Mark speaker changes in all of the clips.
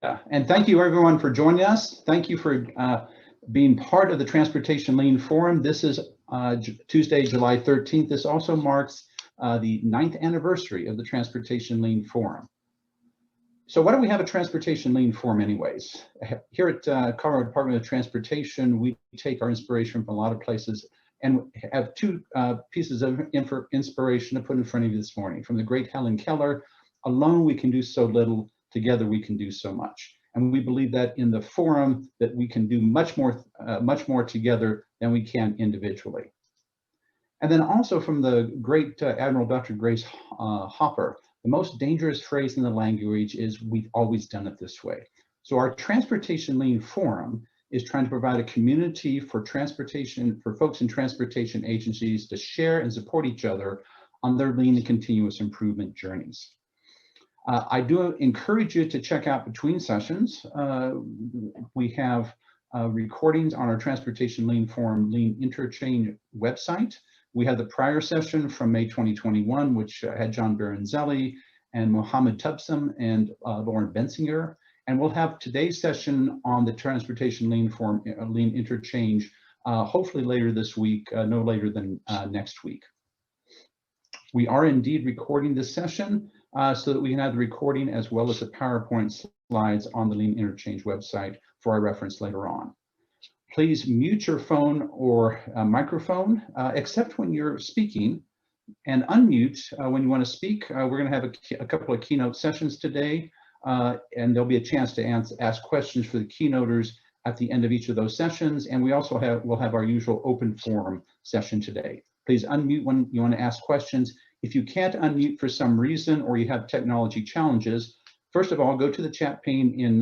Speaker 1: And thank you everyone for joining us. Thank you for being part of the Transportation Lean Forum. This is Tuesday, July 13th. This also marks the 9th anniversary of the Transportation Lean Forum. So why do we have a Transportation Lean Forum anyways? Here at Colorado Department of Transportation, we take our inspiration from a lot of places and have two pieces of inspiration to put in front of you this morning. From the great Helen Keller, alone we can do so little, together we can do so much. And we believe that in the forum that we can do much more together than we can individually. And then also from the great Admiral Dr. Grace Hopper, the most dangerous phrase in the language is "we've always done it this way." So our Transportation Lean Forum is trying to provide a community for transportation, for folks in transportation agencies to share and support each other on their lean and continuous improvement journeys. I do encourage you to check out between sessions. We have recordings on our Transportation Lean Forum Lean Interchange website. We had the prior session from May 2021, which had John Baranzelli and Mohammed Tubsum and Lauren Bensinger. And we'll have today's session on the Transportation Lean Forum Lean Interchange, hopefully later this week, no later than next week. We are indeed recording this session so that we can have the recording as well as the PowerPoint slides on the Lean Interchange website for our reference later on. Please mute your phone or microphone, except when you're speaking, and unmute when you want to speak. We're going to have a couple of keynote sessions today, and there'll be a chance to ask questions for the keynoters at the end of each of those sessions. And we also we'll have our usual open forum session today. Please unmute when you want to ask questions. If you can't unmute for some reason or you have technology challenges, first of all, go to the chat pane in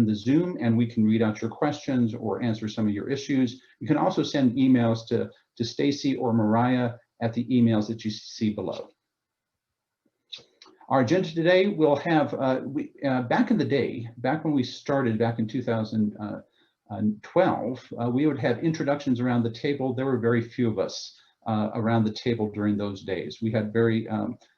Speaker 1: the Zoom and we can read out your questions or answer some of your issues. You can also send emails to Stacy or Mariah at the emails that you see below. Our agenda today will have, back in the day, back when we started back in 2012, we would have introductions around the table. There were very few of us around the table during those days. We had very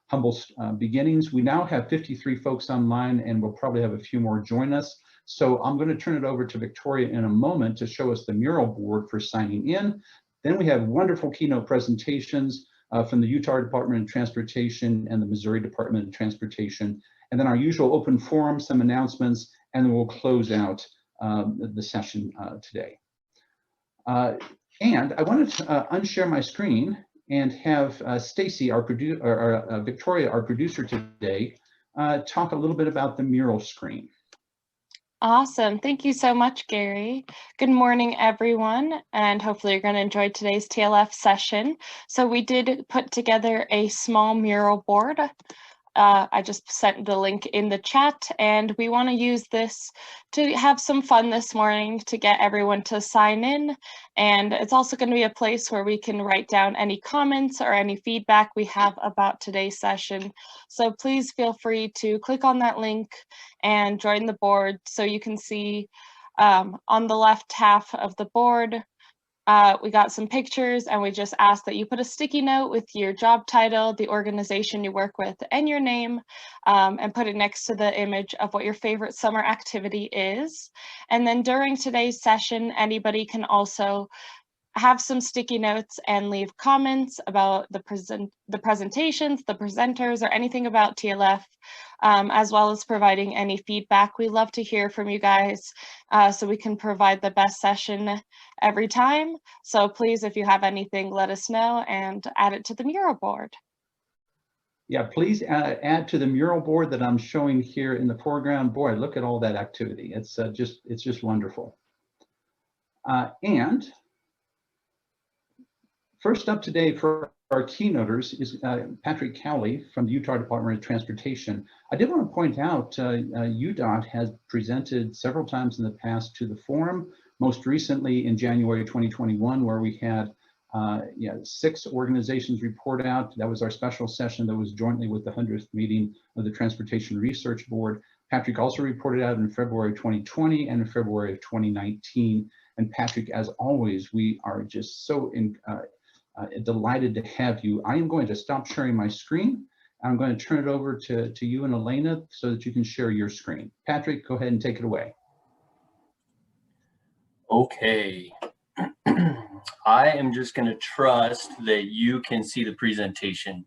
Speaker 1: humble beginnings. We now have 53 folks online and we'll probably have a few more join us. So I'm going to turn it over to Victoria in a moment to show us the mural board for signing in. Then we have wonderful keynote presentations from the Utah Department of Transportation and the Missouri Department of Transportation. And then our usual open forum, some announcements, and then we'll close out the session today. And I wanted to unshare my screen and have Stacy, Victoria, our producer today, talk a little bit about the mural screen.
Speaker 2: Awesome. Thank you so much, Gary. Good morning, everyone, and hopefully you're going to enjoy today's TLF session. So we did put together a small mural board. I just sent the link in the chat, and we want to use this to have some fun this morning to get everyone to sign in. And it's also going to be a place where we can write down any comments or any feedback we have about today's session. So please feel free to click on that link and join the board so you can see on the left half of the board. We got some pictures, and we just asked that you put a sticky note with your job title, the organization you work with, and your name, and put it next to the image of what your favorite summer activity is. And then during today's session, anybody can also have some sticky notes and leave comments about the presentations, the presenters, or anything about TLF, as well as providing any feedback. We love to hear from you guys so we can provide the best session every time. So please, if you have anything, let us know and add it to the mural board.
Speaker 1: Yeah, please add to the mural board that I'm showing here in the foreground. Boy, look at all that activity. It's just wonderful. And first up today for our keynoters is Patrick Cowley from the Utah Department of Transportation. I did want to point out UDOT has presented several times in the past to the forum, most recently in January 2021, where we had 6 organizations report out. That was our special session that was jointly with the 100th meeting of the Transportation Research Board. Patrick also reported out in February 2020 and in February of 2019. And Patrick, as always, we are just so delighted to have you. I am going to stop sharing my screen I'm going to turn it over to you and Elena so that you can share your screen. Patrick, go ahead and take it away.
Speaker 3: Okay. I am just going to trust that you can see the presentation.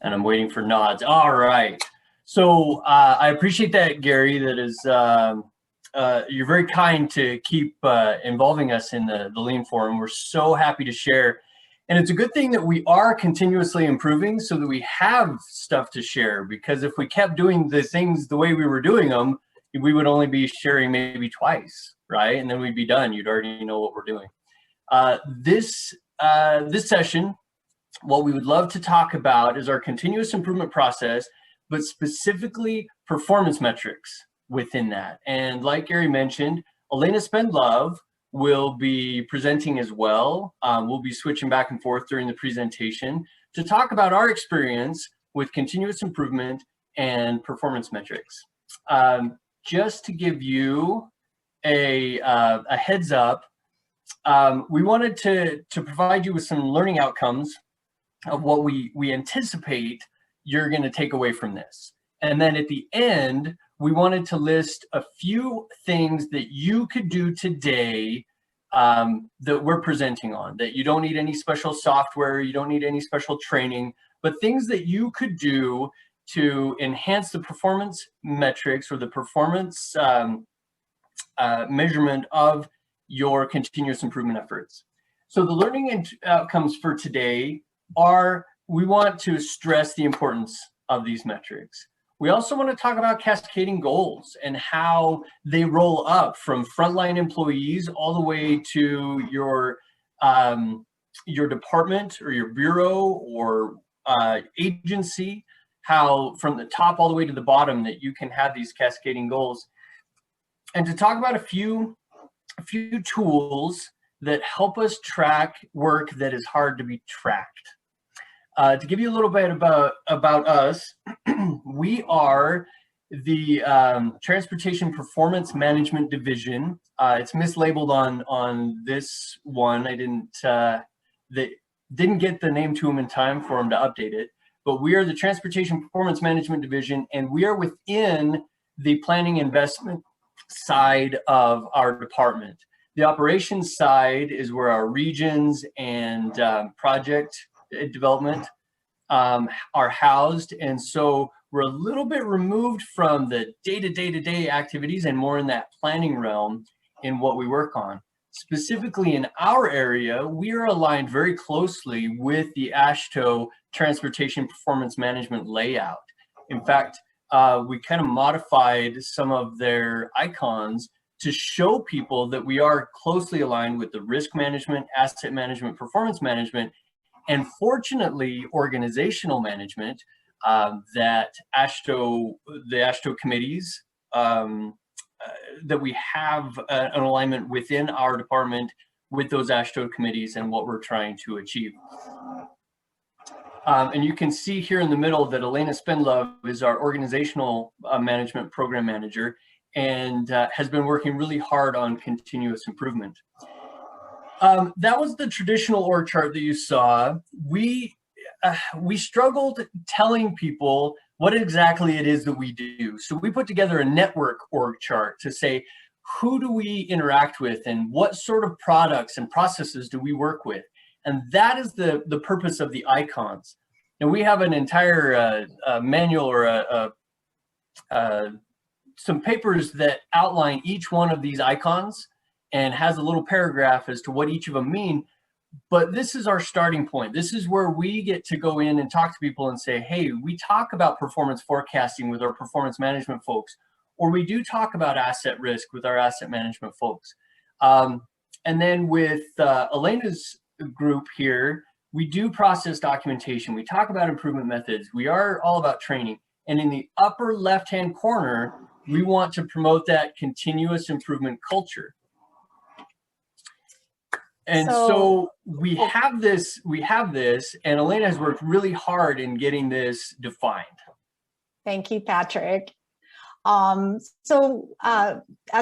Speaker 3: And I'm waiting for nods. All right. So I appreciate that, Gary. That is, you're very kind to keep involving us in the Lean Forum. We're so happy to share. And it's a good thing that we are continuously improving so that we have stuff to share, because if we kept doing the things the way we were doing them, we would only be sharing maybe twice, right? And then we'd be done. You'd already know what we're doing. This session, what we would love to talk about is our continuous improvement process, but specifically performance metrics within that. And like Gary mentioned, Elena Spendlove will be presenting as well. We'll be switching back and forth during the presentation to talk about our experience with continuous improvement and performance metrics. Just to give you a heads up, we wanted to provide you with some learning outcomes of what we anticipate you're going to take away from this. And then at the end, we wanted to list a few things that you could do today that we're presenting on, that you don't need any special software, you don't need any special training, but things that you could do to enhance the performance metrics or the performance measurement of your continuous improvement efforts. So the learning outcomes for today are, we want to stress the importance of these metrics. We also want to talk about cascading goals and how they roll up from frontline employees all the way to your department or your bureau or agency, how from the top all the way to the bottom that you can have these cascading goals. And to talk about a few tools that help us track work that is hard to be tracked. To give you a little bit about us, we are the Transportation Performance Management Division. It's mislabeled on this one. I didn't get the name to them in time for them to update it. But we are the Transportation Performance Management Division, and we are within the planning investment side of our department. The operations side is where our regions and project development are housed. And so we're a little bit removed from the day-to-day activities and more in that planning realm in what we work on. Specifically in our area, we are aligned very closely with the AASHTO Transportation Performance Management layout. In fact, we kind of modified some of their icons to show people that we are closely aligned with the risk management, asset management, performance management, and fortunately, organizational management that the AASHTO committees, that we have an alignment within our department with those AASHTO committees and what we're trying to achieve. And you can see here in the middle that Elena Spendlove is our organizational management program manager and has been working really hard on continuous improvement. That was the traditional org chart that you saw. We struggled telling people what exactly it is that we do. So we put together a network org chart to say, who do we interact with and what sort of products and processes do we work with? And that is the purpose of the icons. And we have an entire manual or some papers that outline each one of these icons and has a little paragraph as to what each of them mean. But this is our starting point. This is where we get to go in and talk to people and say, hey, we talk about performance forecasting with our performance management folks, or we do talk about asset risk with our asset management folks. And then with Elena's group here, we do process documentation. We talk about improvement methods. We are all about training. And in the upper left-hand corner, we want to promote that continuous improvement culture. And so we have this, and Elena has worked really hard in getting this defined.
Speaker 4: Thank you, Patrick. As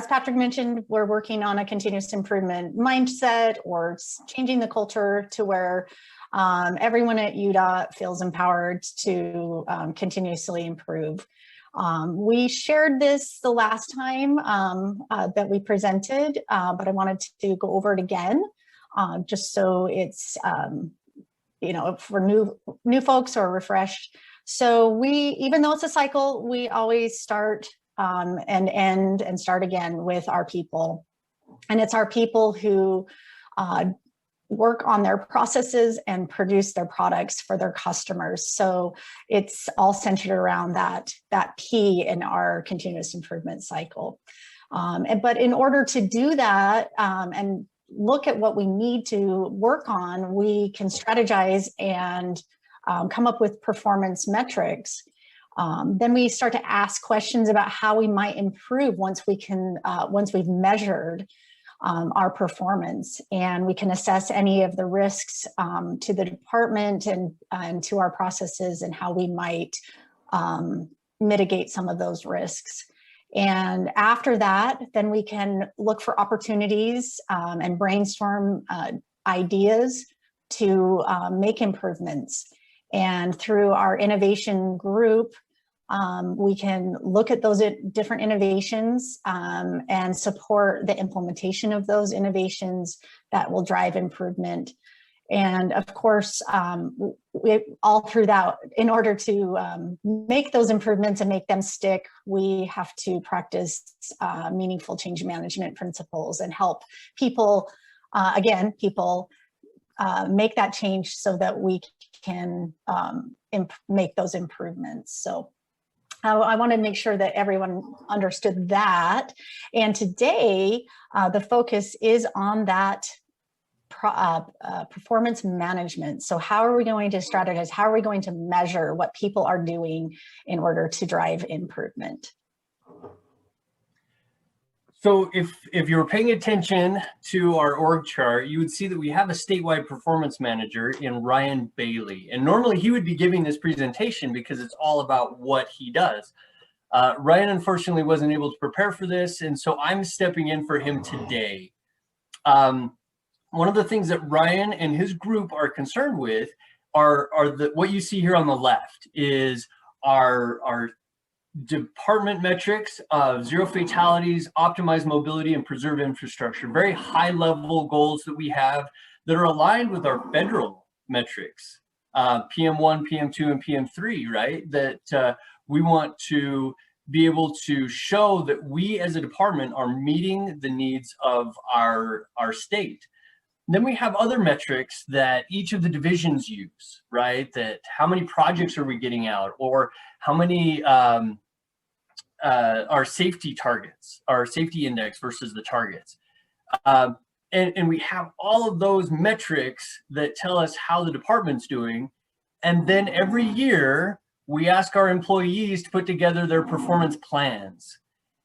Speaker 4: Patrick mentioned, we're working on a continuous improvement mindset or changing the culture to where everyone at UDOT feels empowered to continuously improve. We shared this the last time that we presented, but I wanted to go over it again, just so it's, you know, for new folks or refreshed. So even though it's a cycle, we always start and end and start again with our people. And it's our people who work on their processes and produce their products for their customers. So it's all centered around that P in our continuous improvement cycle. But in order to do that and look at what we need to work on, we can strategize and come up with performance metrics. Then we start to ask questions about how we might improve once we've measured our performance, and we can assess any of the risks to the department and to our processes and how we might mitigate some of those risks. And after that, then we can look for opportunities and brainstorm ideas to make improvements. And through our innovation group, we can look at those different innovations and support the implementation of those innovations that will drive improvement. And of course, all through that, in order to make those improvements and make them stick, we have to practice meaningful change management principles and help people, make that change so that we can make those improvements. So I want to make sure that everyone understood that. And today, the focus is on that performance management. So how are we going to strategize? How are we going to measure what people are doing in order to drive improvement?
Speaker 3: So if you were paying attention to our org chart, you would see that we have a statewide performance manager in Ryan Bailey. And normally he would be giving this presentation because it's all about what he does. Ryan unfortunately wasn't able to prepare for this, and so I'm stepping in for him today. One of the things that Ryan and his group are concerned with are what you see here on the left is our department metrics of 0 fatalities, optimize mobility, and preserve infrastructure. Very high level goals that we have that are aligned with our federal metrics, PM1, PM2, and PM3, right? That we want to be able to show that we as a department are meeting the needs of our state. Then we have other metrics that each of the divisions use, right? That how many projects are we getting out, or how many our safety targets, our safety index versus the targets. And we have all of those metrics that tell us how the department's doing. And then every year we ask our employees to put together their performance plans.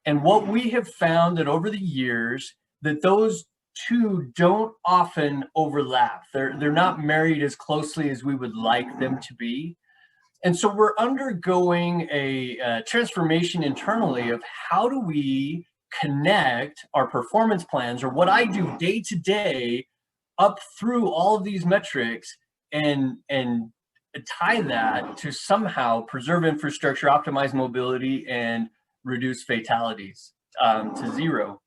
Speaker 3: And what we have found that over the years, that those two don't often overlap. They're not married as closely as we would like them to be. And so we're undergoing a transformation internally of how do we connect our performance plans, or what I do day to day, up through all of these metrics and tie that to somehow preserve infrastructure, optimize mobility, and reduce fatalities to 0.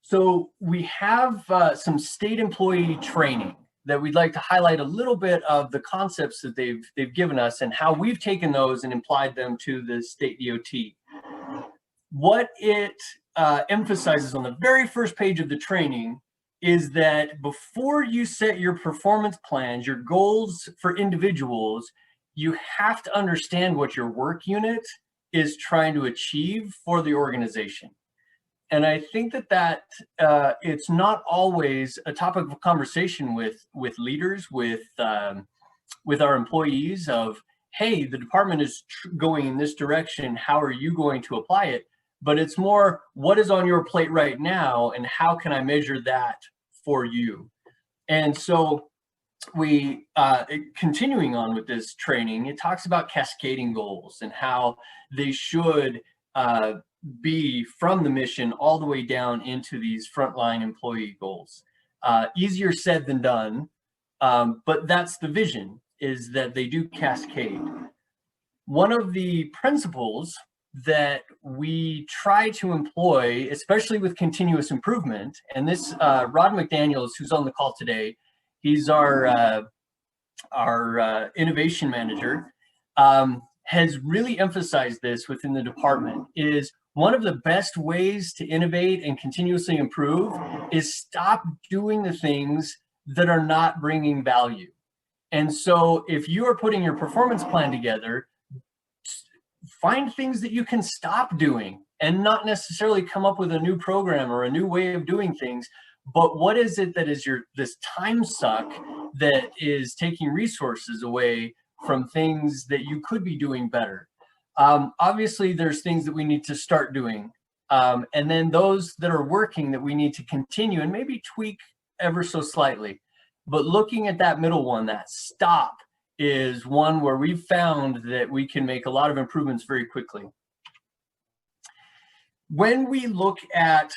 Speaker 3: So we have some state employee training that we'd like to highlight a little bit of the concepts that they've given us and how we've taken those and applied them to the state DOT. What it emphasizes on the very first page of the training is that before you set your performance plans, your goals for individuals, you have to understand what your work unit is trying to achieve for the organization. And I think that it's not always a topic of conversation with leaders, with our employees of, hey, the department is going in this direction, how are you going to apply it? But it's more, what is on your plate right now, and how can I measure that for you? And so we, continuing on with this training, it talks about cascading goals and how they should be from the mission all the way down into these frontline employee goals. Easier said than done, But that's the vision, is that they do cascade. One of the principles that we try to employ, especially with continuous improvement, and this Rod McDaniels, who's on the call today, he's our innovation manager, has really emphasized this within the department, is one of the best ways to innovate and continuously improve is stop doing the things that are not bringing value. And so if you are putting your performance plan together, find things that you can stop doing and not necessarily come up with a new program or a new way of doing things. But what is it that is this time suck that is taking resources away from things that you could be doing better? Obviously, there's things that we need to start doing. And then those that are working that we need to continue and maybe tweak ever so slightly. But looking at that middle one, that stop, is one where we've found that we can make a lot of improvements very quickly. When we look at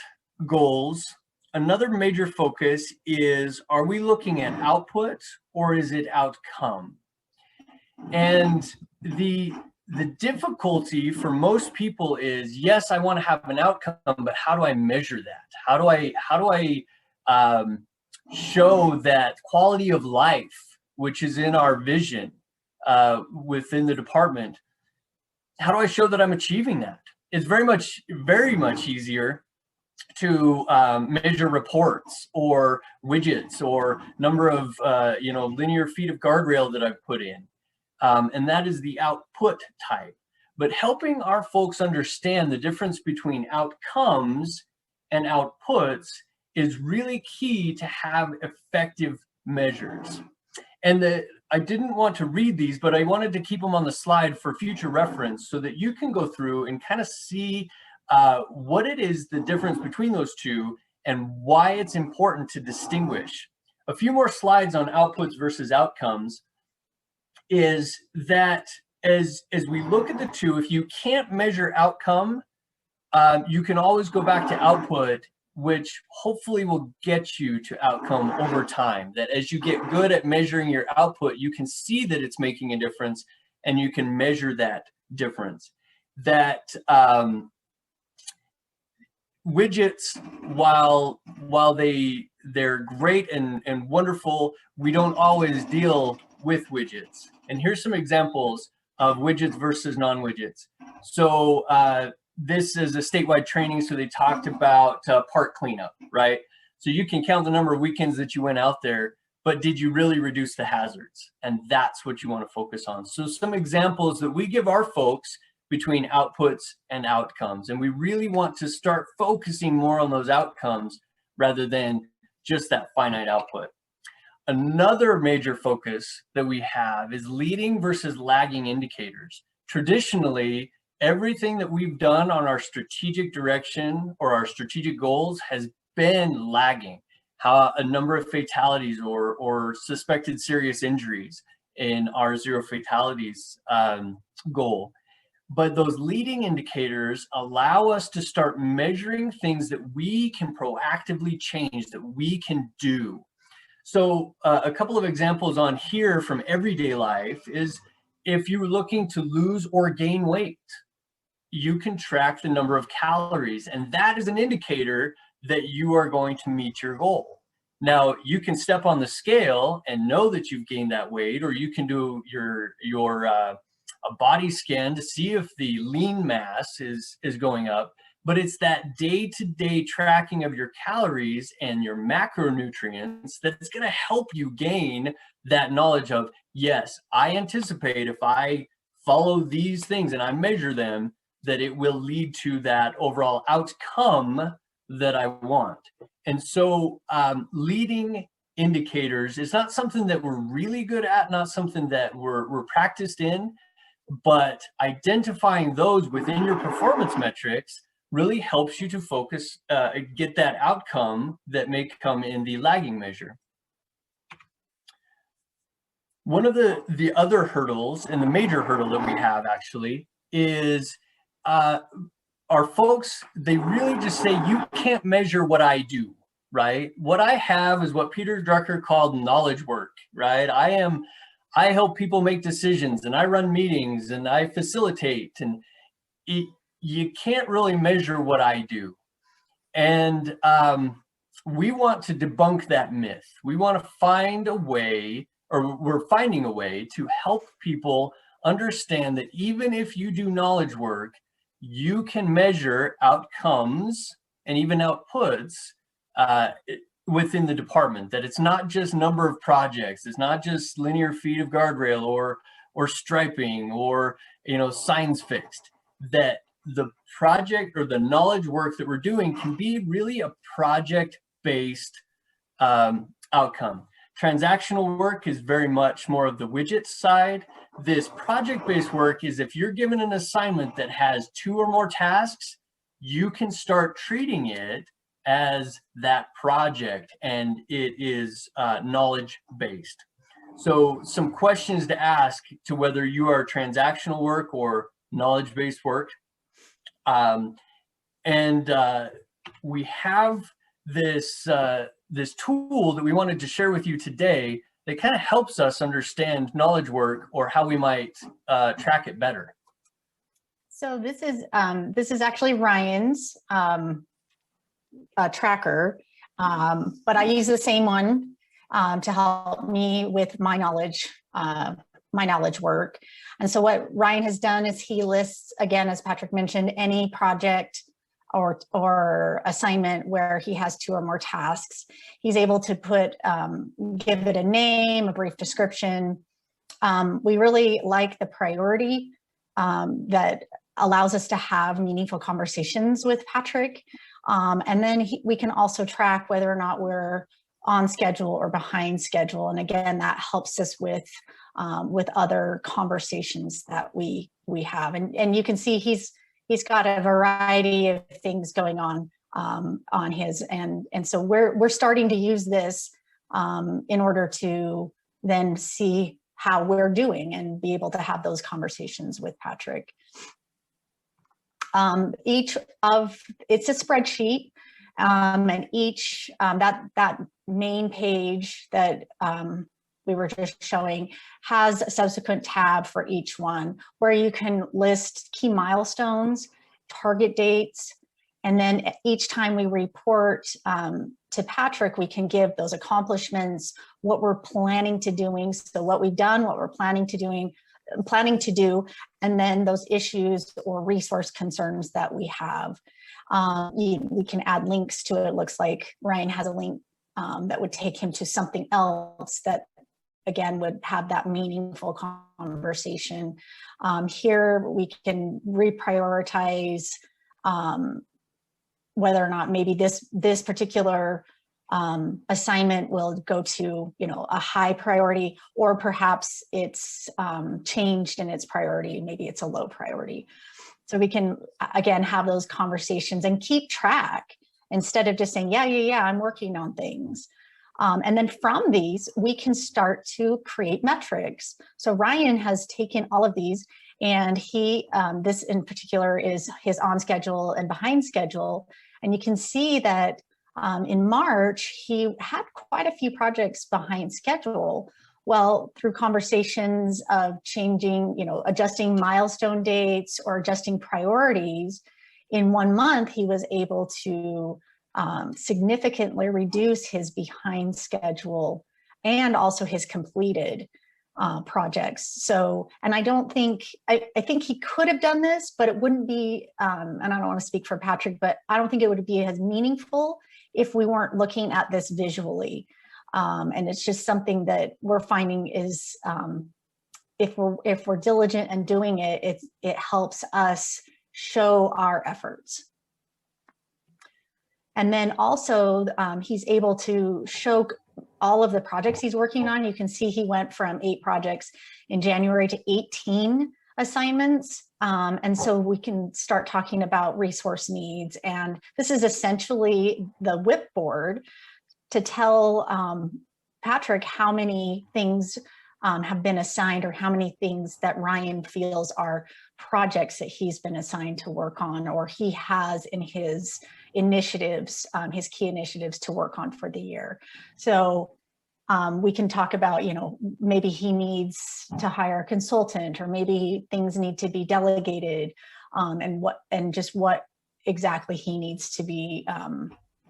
Speaker 3: goals, another major focus is, are we looking at output or is it outcome? And the difficulty for most people is, yes, I want to have an outcome, but how do I measure that? How do I show that quality of life, which is in our vision within the department? How do I show that I'm achieving that? It's very much easier to measure reports or widgets or number of linear feet of guardrail that I've put in. And that is the output type. But helping our folks understand the difference between outcomes and outputs is really key to have effective measures. And I didn't want to read these, but I wanted to keep them on the slide for future reference so that you can go through and kind of see what it is, the difference between those two, and why it's important to distinguish. A few more slides on outputs versus outcomes is that as we look at the two, if you can't measure outcome, you can always go back to output, which hopefully will get you to outcome over time. That as you get good at measuring your output, you can see that it's making a difference and you can measure that difference. That widgets, while they're great and wonderful, we don't always deal with widgets. And here's some examples of widgets versus non-widgets. So this is a statewide training, so they talked about park cleanup, right? So you can count the number of weekends that you went out there, but did you really reduce the hazards? And that's what you want to focus on. So some examples that we give our folks between outputs and outcomes. And we really want to start focusing more on those outcomes rather than just that finite output. Another major focus that we have is leading versus lagging indicators. Traditionally, everything that we've done on our strategic direction or our strategic goals has been lagging. How a number of fatalities or suspected serious injuries in our zero fatalities goal. But those leading indicators allow us to start measuring things that we can proactively change, that we can do. So a couple of examples on here from everyday life is, if you're looking to lose or gain weight, you can track the number of calories, and that is an indicator that you are going to meet your goal. Now, you can step on the scale and know that you've gained that weight, or you can do a body scan to see if the lean mass is going up. But it's that day-to-day tracking of your calories and your macronutrients that's going to help you gain that knowledge of, yes, I anticipate if I follow these things and I measure them, that it will lead to that overall outcome that I want. And so leading indicators is not something that we're really good at, not something that we're practiced in, but identifying those within your performance metrics really helps you to focus, get that outcome that may come in the lagging measure. One of the other hurdles, and the major hurdle that we have actually, is our folks, they really just say, you can't measure what I do, right? What I have is what Peter Drucker called knowledge work, right? I help people make decisions, and I run meetings, and I facilitate, and you can't really measure what I do. And we want to debunk that myth. We want to find a way, or we're finding a way to help people understand that even if you do knowledge work, you can measure outcomes and even outputs within the department, that it's not just number of projects, it's not just linear feet of guardrail or striping or signs fixed, that the project or the knowledge work that we're doing can be really a project-based outcome. Transactional work is very much more of the widget side. This project-based work is if you're given an assignment that has 2 or more tasks, you can start treating it as that project, and it is knowledge-based. So some questions to ask to whether you are transactional work or knowledge-based work. We have this this tool that we wanted to share with you today that kind of helps us understand knowledge work, or how we might track it better.
Speaker 4: So this is actually Ryan's tracker, but I use the same one to help me with my knowledge work. And so what Ryan has done is he lists, again, as Patrick mentioned, any project or assignment where he has 2 or more tasks. He's able to give it a name, a brief description. We really like the priority that allows us to have meaningful conversations with Patrick. And then we can also track whether or not we're on schedule or behind schedule. And again, that helps us with other conversations that we have. And you can see he's got a variety of things going on his, and so we're starting to use this in order to then see how we're doing and be able to have those conversations with Patrick. It's a spreadsheet, and each that main page that we were just showing has a subsequent tab for each one where you can list key milestones, target dates, and then each time we report to Patrick, we can give those accomplishments, what we're planning to doing, so what we've done, what we're planning to do, and then those issues or resource concerns that we have. We can add links to it. It looks like Ryan has a link that would take him to something else that, again, would have that meaningful conversation. Here we can reprioritize whether or not maybe this particular assignment will go to a high priority, or perhaps it's changed in its priority, maybe it's a low priority. So we can again have those conversations and keep track instead of just saying yeah I'm working on things. And then from these we can start to create metrics. So Ryan has taken all of these, and he this in particular is his on schedule and behind schedule, and you can see that in March, he had quite a few projects behind schedule. Well, through conversations of changing, adjusting milestone dates or adjusting priorities, in 1 month, he was able to significantly reduce his behind schedule and also his completed projects. So, and I think he could have done this, but it wouldn't be, and I don't want to speak for Patrick, but I don't think it would be as meaningful if we weren't looking at this visually. And it's just something that we're finding is, if we're diligent and doing it, it helps us show our efforts. And then also he's able to show all of the projects he's working on. You can see he went from 8 projects in January to 18 assignments. And so we can start talking about resource needs. And this is essentially the whip board to tell Patrick how many things have been assigned, or how many things that Ryan feels are projects that he's been assigned to work on, or he has in his initiatives, his key initiatives to work on for the year. So we can talk about, maybe he needs to hire a consultant, or maybe things need to be delegated, and just what exactly he needs to be,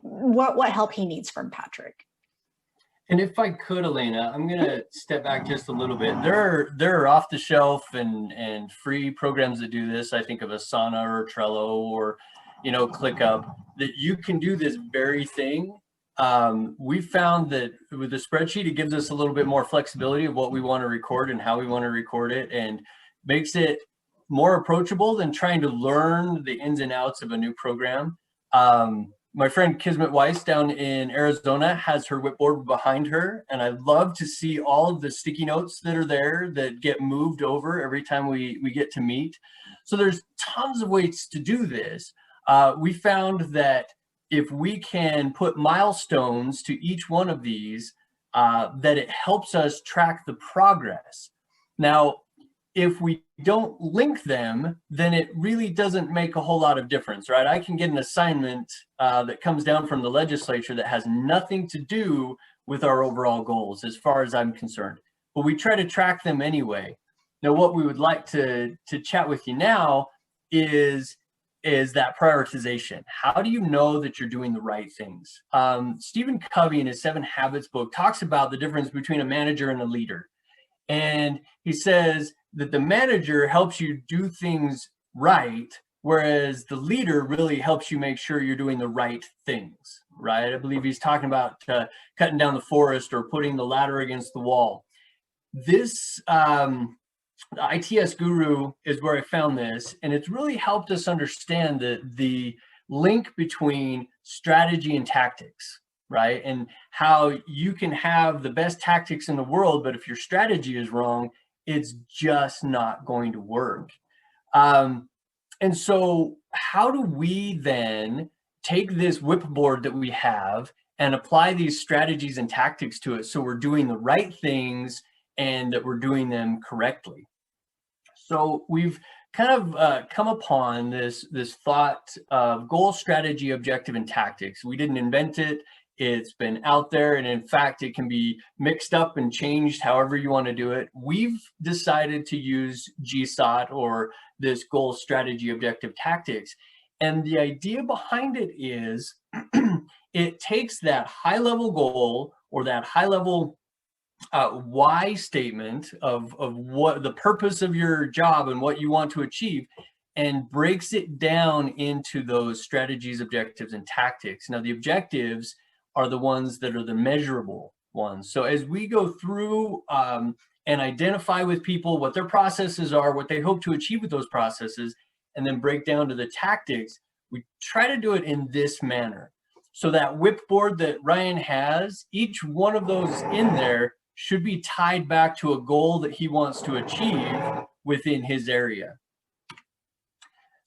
Speaker 4: what help he needs from Patrick.
Speaker 3: And if I could, Elena, I'm going to step back just a little bit. There are off the shelf and free programs that do this. I think of Asana or Trello or, ClickUp, that you can do this very thing. We found that with the spreadsheet, it gives us a little bit more flexibility of what we want to record and how we want to record it, and makes it more approachable than trying to learn the ins and outs of a new program. My friend Kismet Weiss down in Arizona has her whipboard behind her, and I love to see all of the sticky notes that are there that get moved over every time we get to meet. So there's tons of ways to do this. We found that if we can put milestones to each one of these, that it helps us track the progress. Now, if we don't link them, then it really doesn't make a whole lot of difference, right? I can get an assignment that comes down from the legislature that has nothing to do with our overall goals, as far as I'm concerned. But we try to track them anyway. Now, what we would like to chat with you now is that prioritization. How do you know that you're doing the right things? Stephen Covey in his 7 Habits book talks about the difference between a manager and a leader. And he says that the manager helps you do things right, whereas the leader really helps you make sure you're doing the right things, right? I believe he's talking about cutting down the forest or putting the ladder against the wall. This the ITS Guru is where I found this, and it's really helped us understand the link between strategy and tactics, right? And how you can have the best tactics in the world, but if your strategy is wrong, it's just not going to work. And so how do we then take this whipboard that we have and apply these strategies and tactics to it so we're doing the right things and that we're doing them correctly? So we've kind of come upon this thought of goal, strategy, objective, and tactics. We didn't invent it. It's been out there, and in fact, it can be mixed up and changed however you want to do it. We've decided to use GSOT, or this goal, strategy, objective, tactics. And the idea behind it is it takes that high-level goal, or that high-level why statement of what the purpose of your job and what you want to achieve, and breaks it down into those strategies, objectives, and tactics. Now, the objectives are the ones that are the measurable ones. So as we go through and identify with people what their processes are, what they hope to achieve with those processes, and then break down to the tactics, we try to do it in this manner. So that whipboard that Ryan has, each one of those in there should be tied back to a goal that he wants to achieve within his area.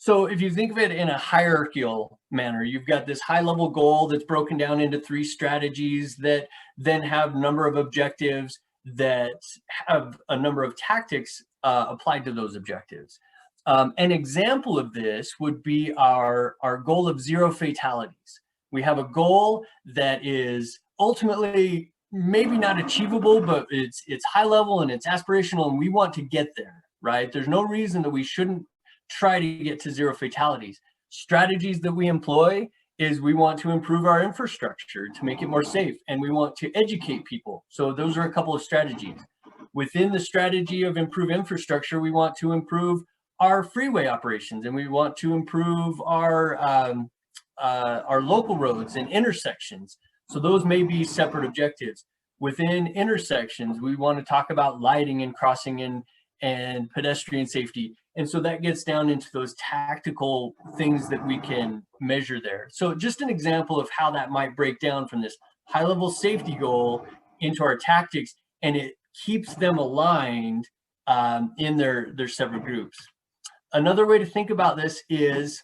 Speaker 3: So if you think of it in a hierarchical manner, you've got this high-level goal that's broken down into 3 strategies that then have a number of objectives that have a number of tactics applied to those objectives. An example of this would be our goal of 0 fatalities. We have a goal that is ultimately maybe not achievable, but it's high level and it's aspirational, and we want to get there, right? There's no reason that we shouldn't try to get to 0 fatalities. Strategies that we employ is we want to improve our infrastructure to make it more safe, and we want to educate people. So those are a couple of strategies. Within the strategy of improve infrastructure, we want to improve our freeway operations, and we want to improve our local roads and intersections. So those may be separate objectives. Within intersections, we want to talk about lighting and crossing and pedestrian safety. And so that gets down into those tactical things that we can measure there. So just an example of how that might break down from this high-level safety goal into our tactics, and it keeps them aligned in their separate groups. Another way to think about this is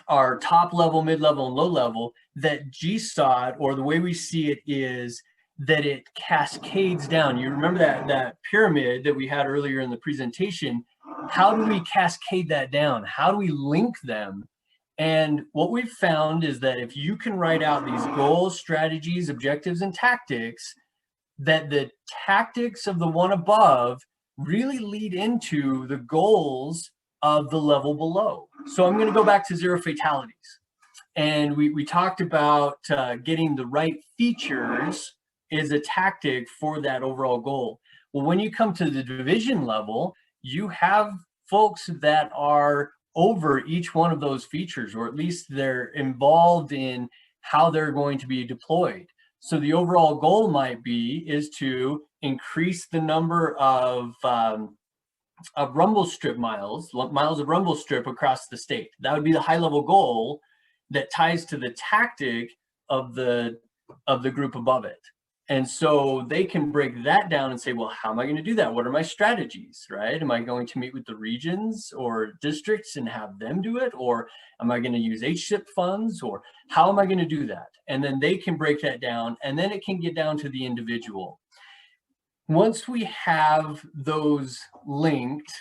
Speaker 3: our top level, mid-level, and low level, that GSOT, or the way we see it, is that it cascades down. You remember that pyramid that we had earlier in the presentation? How do we cascade that down? How do we link them? And what we've found is that if you can write out these goals, strategies, objectives, and tactics, that the tactics of the one above really lead into the goals of the level below. So I'm going to go back to zero fatalities. And we talked about getting the right features is a tactic for that overall goal. Well, when you come to the division level, you have folks that are over each one of those features, or at least they're involved in how they're going to be deployed. So the overall goal might be is to increase the number of rumble strip miles of rumble strip across the state. That would be the high level goal that ties to the tactic of the group above it. And so they can break that down and say, well, how am I going to do that? What are my strategies, right? Am I going to meet with the regions or districts and have them do it? Or am I going to use HSIP funds? Or how am I going to do that? And then they can break that down, and then it can get down to the individual. Once we have those linked,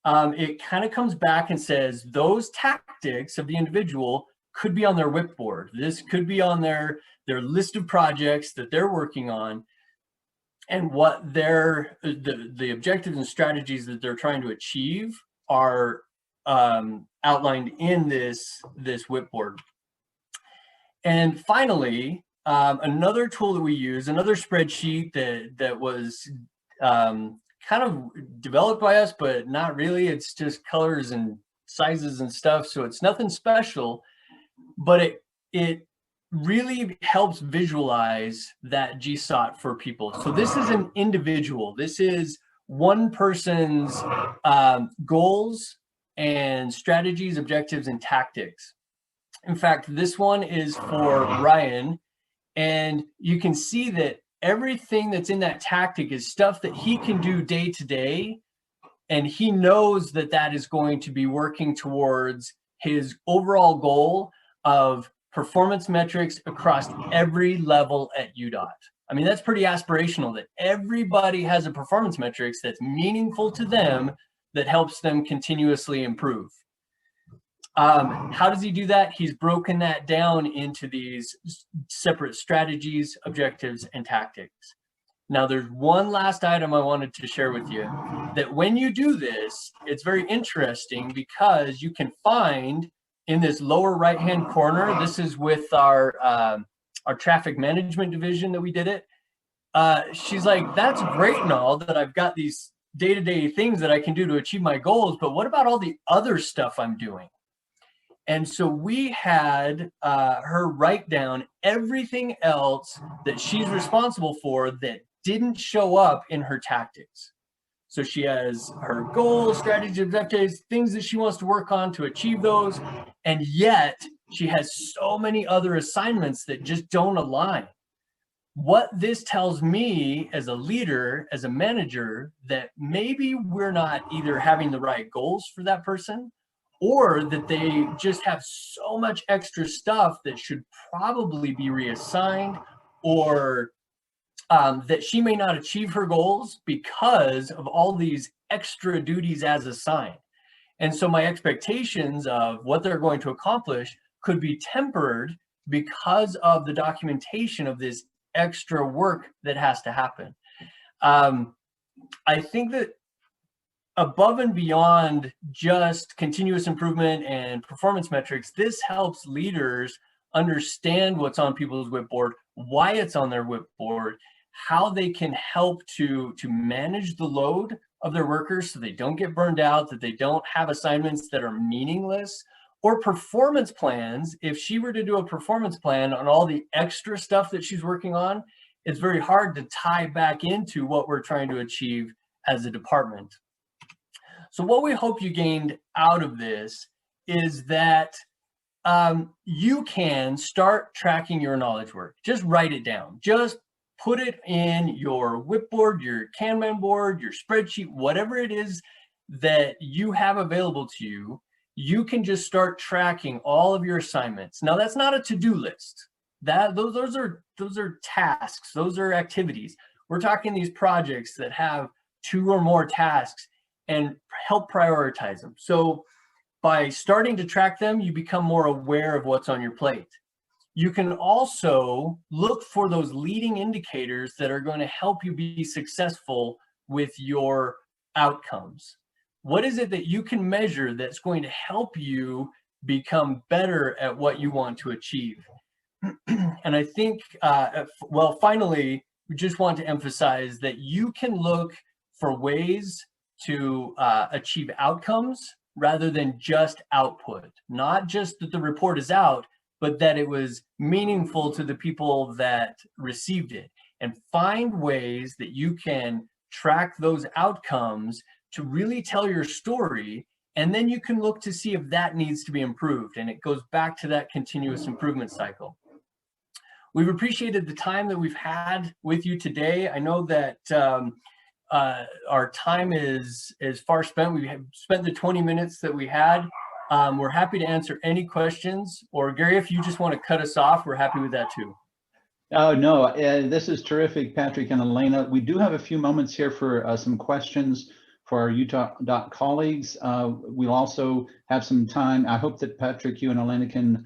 Speaker 3: it kind of comes back and says those tactics of the individual could be on their whip board. This could be on their list of projects that they're working on, and what the objectives and strategies that they're trying to achieve are outlined in this whip board. And finally, another tool that we use, another spreadsheet that was kind of developed by us, but not really. It's just colors and sizes and stuff, so it's nothing special, but it really helps visualize that GSOT for people. So this is an individual. This is one person's goals and strategies, objectives, and tactics. In fact, this one is for Ryan, and you can see that everything that's in that tactic is stuff that he can do day to day, and he knows that that is going to be working towards his overall goal of performance metrics across every level at UDOT. I mean, that's pretty aspirational, that everybody has a performance metrics that's meaningful to them, that helps them continuously improve. How does he do that? He's broken that down into these separate strategies, objectives, and tactics. Now, there's one last item I wanted to share with you, that when you do this, it's very interesting because you can find in this lower right-hand corner, this is with our traffic management division that we did it. She's like, that's great and all that I've got these day-to-day things that I can do to achieve my goals, but what about all the other stuff I'm doing? And so we had her write down everything else that she's responsible for that didn't show up in her tactics. So she has her goals, strategies, objectives, things that she wants to work on to achieve those. And yet she has so many other assignments that just don't align. What this tells me as a leader, as a manager, that maybe we're not either having the right goals for that person, or that they just have so much extra stuff that should probably be reassigned, or that she may not achieve her goals because of all these extra duties as assigned. And so my expectations of what they're going to accomplish could be tempered because of the documentation of this extra work that has to happen. I think that above and beyond just continuous improvement and performance metrics, this helps leaders understand what's on people's whipboard, why it's on their whipboard, how they can help to manage the load of their workers so they don't get burned out, that they don't have assignments that are meaningless, or performance plans. If she were to do a performance plan on all the extra stuff that she's working on, it's very hard to tie back into what we're trying to achieve as a department. So what we hope you gained out of this is that you can start tracking your knowledge work. Just write it down. Just put it in your whipboard, your Kanban board, your spreadsheet, whatever it is that you have available to you. You can just start tracking all of your assignments. Now, that's not a to-do list. those are tasks, those are activities. We're talking these projects that have 2 or more tasks and help prioritize them. So by starting to track them, you become more aware of what's on your plate. You can also look for those leading indicators that are going to help you be successful with your outcomes. What is it that you can measure that's going to help you become better at what you want to achieve? And I think, well, finally, we just want to emphasize that you can look for ways to achieve outcomes rather than just output. Not just that the report is out, but that it was meaningful to the people that received it. And find ways that you can track those outcomes to really tell your story. And then you can look to see if that needs to be improved. And it goes back to that continuous improvement cycle. We've appreciated the time that we've had with you today. I know that our time is far spent. We have spent the 20 minutes that we had. We're happy to answer any questions. Or Gary, if you just want to cut us off, we're happy with that too.
Speaker 1: Oh, no, this is terrific, Patrick and Elena. We do have a few moments here for some questions for our Utah colleagues. We'll also have some time. I hope that Patrick, you and Elena can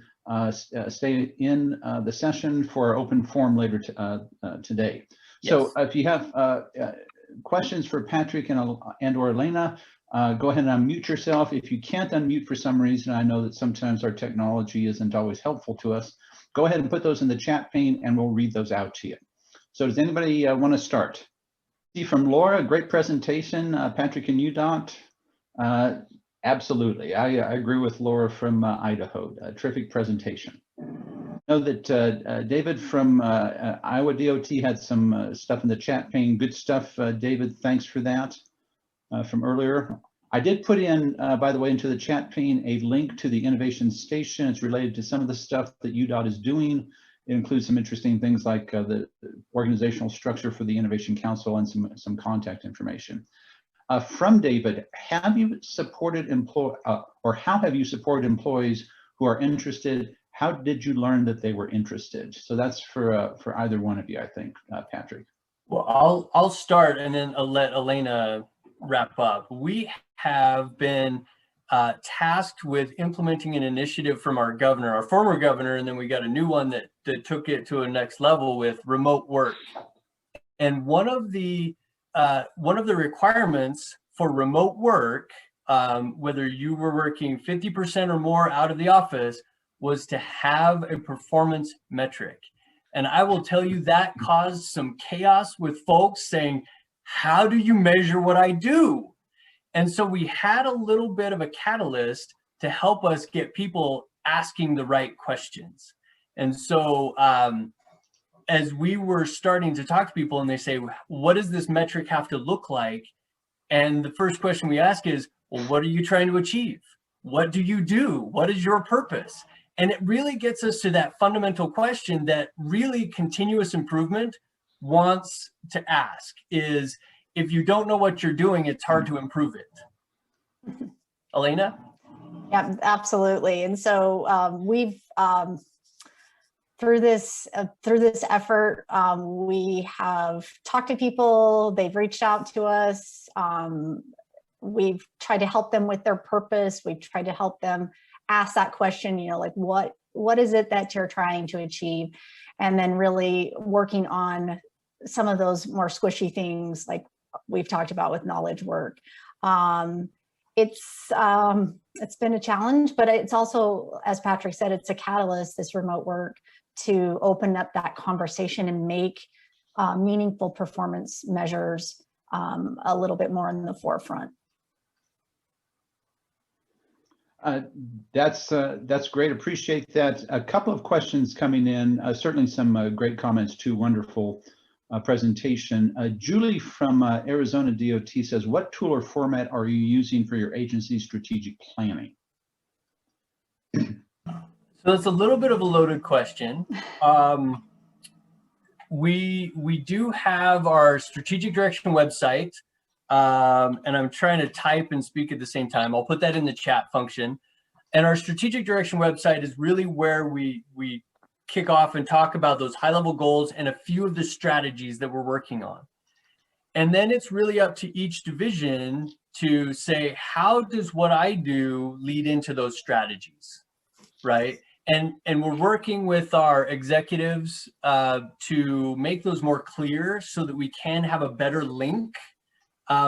Speaker 1: stay in the session for our open forum later today. Yes. So if you have questions for Patrick and or Elena, go ahead and unmute yourself. If you can't unmute for some reason, I know that sometimes our technology isn't always helpful to us, go ahead and put those in the chat pane and we'll read those out to you. So does anybody want to start? See from Laura, great presentation. Patrick and UDOT. Absolutely, I agree with Laura from Idaho. Terrific presentation. I know that David from Iowa DOT had some stuff in the chat pane. Good stuff, David. Thanks for that from earlier. I did put in, by the way, into the chat pane a link to the Innovation Station. It's related to some of the stuff that UDOT is doing. It includes some interesting things like the organizational structure for the Innovation Council and some contact information. From David, have you supported how have you supported employees who are interested? How did you learn that they were interested? So that's for either one of you, I think, Patrick.
Speaker 3: Well, I'll start and then I'll let Elena wrap up. We have been tasked with implementing an initiative from our governor, our former governor, and then we got a new one that took it to a next level with remote work. And one of the requirements for remote work, whether you were working 50% or more out of the office, was to have a performance metric. And I will tell you that caused some chaos with folks saying, how do you measure what I do? And so we had a little bit of a catalyst to help us get people asking the right questions. And so as we were starting to talk to people and they say, what does this metric have to look like? And the first question we ask is, well, what are you trying to achieve? What do you do? What is your purpose? And it really gets us to that fundamental question that really continuous improvement wants to ask is, if you don't know what you're doing, it's hard to improve it. Elena?
Speaker 4: Yeah, absolutely. And so we've through this effort, we have talked to people. They've reached out to us. We've tried to help them with their purpose. We've tried to help them ask that question. You know, like what is it that you're trying to achieve, and then really working on some of those more squishy things like we've talked about with knowledge work. It's been a challenge, but it's also, as Patrick said, it's a catalyst, this remote work, to open up that conversation and make meaningful performance measures a little bit more in the forefront.
Speaker 1: That's great. Appreciate that. A couple of questions coming in. Certainly some great comments too. Wonderful presentation. Julie from Arizona DOT says, what tool or format are you using for your agency's strategic planning?
Speaker 3: So it's a little bit of a loaded question. We do have our strategic direction website, and I'm trying to type and speak at the same time. I'll put that in the chat function. And our strategic direction website is really where we kick off and talk about those high-level goals and a few of the strategies that we're working on. And then it's really up to each division to say, how does what I do lead into those strategies, right? And we're working with our executives to make those more clear so that we can have a better link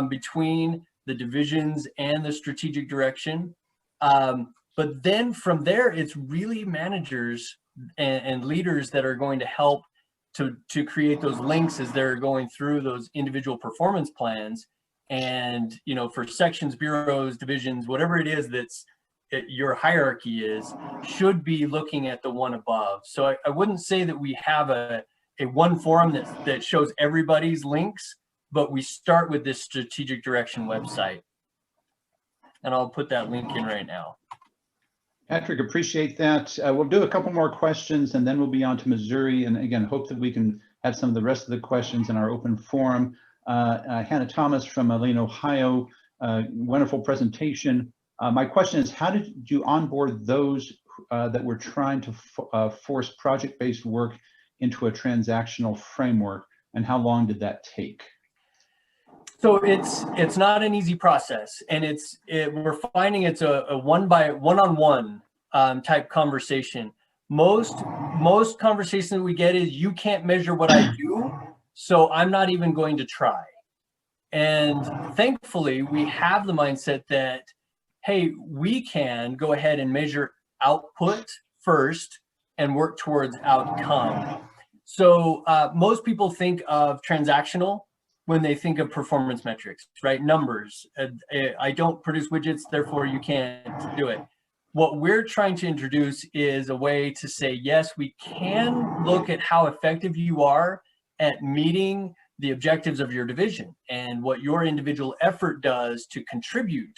Speaker 3: between the divisions and the strategic direction. But then from there, it's really managers and leaders that are going to help to create those links as they're going through those individual performance plans. And, you know, for sections, bureaus, divisions, whatever it is that's your hierarchy is, should be looking at the one above. So I wouldn't say that we have a one forum that shows everybody's links, but we start with this strategic direction website. And I'll put that link in right now.
Speaker 1: Patrick, appreciate that. We'll do a couple more questions and then we'll be on to Missouri. And again, hope that we can have some of the rest of the questions in our open forum. Hannah Thomas from Lane, Ohio, wonderful presentation. My question is, how did you onboard those that were trying to force project-based work into a transactional framework, and how long did that take?
Speaker 3: So it's not an easy process, and we're finding it's a one-on-one type conversation. Most conversations that we get is, you can't measure what I do, so I'm not even going to try. And thankfully, we have the mindset that, hey, we can go ahead and measure output first and work towards outcome. So most people think of transactional when they think of performance metrics, right? Numbers. I don't produce widgets, therefore you can't do it. What we're trying to introduce is a way to say, yes, we can look at how effective you are at meeting the objectives of your division and what your individual effort does to contribute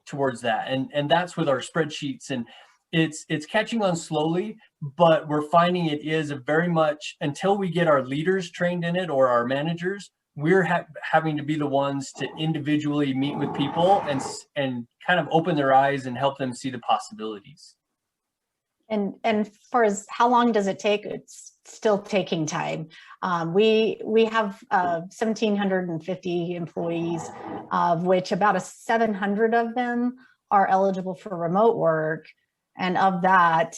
Speaker 3: towards that. And that's with our spreadsheets. And it's catching on slowly, but we're finding it is a very much, until we get our leaders trained in it or our managers, we're having to be the ones to individually meet with people and kind of open their eyes and help them see the possibilities.
Speaker 4: And for how long does it take? It's still taking time. We have 1,750 employees, of which about 700 of them are eligible for remote work. And of that,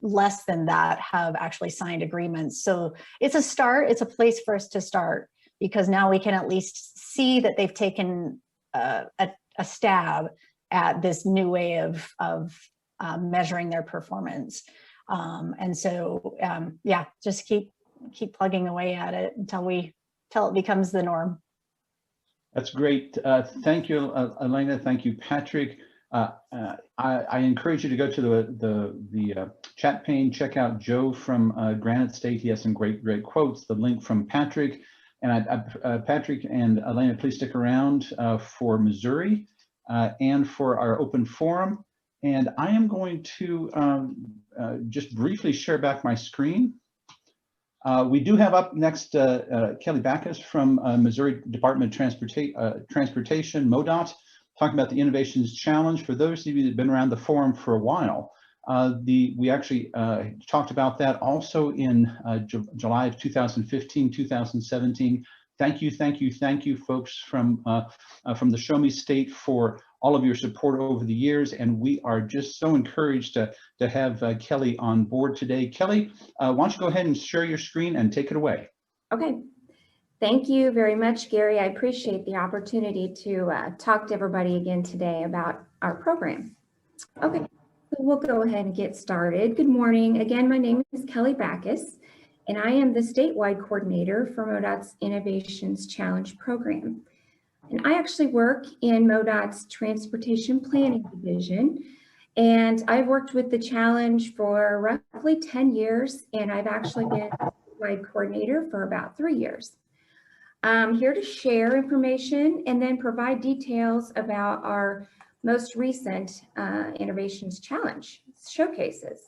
Speaker 4: less than that have actually signed agreements. So it's a start. It's a place for us to start, because now we can at least see that they've taken a stab at this new way of measuring their performance. Yeah, just keep plugging away at it until it becomes the norm. That's great. Thank you, Elena. Thank you, Patrick. I encourage you to go to the chat pane, check out Joe from Granite State. He has some great quotes. The link from Patrick, and Patrick and Elena, please stick around for Missouri and for our open forum. And I am going to just briefly share back my screen. We do have up next Kelly Backus from Missouri Department of Transportation, MoDOT, talking about the Innovations Challenge. For those of you that have been around the forum for a while, we actually talked about that also in July of 2015, 2017. Thank you, folks from the Show Me State for all of your support over the years, and we are just so encouraged to have Kelly on board today. Kelly, why don't you go ahead and share your screen and take it away.
Speaker 5: Okay. Thank you very much, Gary. I appreciate the opportunity to talk to everybody again today about our program. Okay, so we'll go ahead and get started. Good morning. Again, my name is Kelly Backus, and I am the statewide coordinator for MoDOT's Innovations Challenge program. And I actually work in MoDOT's Transportation Planning Division, and I've worked with the challenge for roughly 10 years, and I've actually been statewide coordinator for about 3 years. I'm here to share information and then provide details about our most recent Innovations Challenge showcases.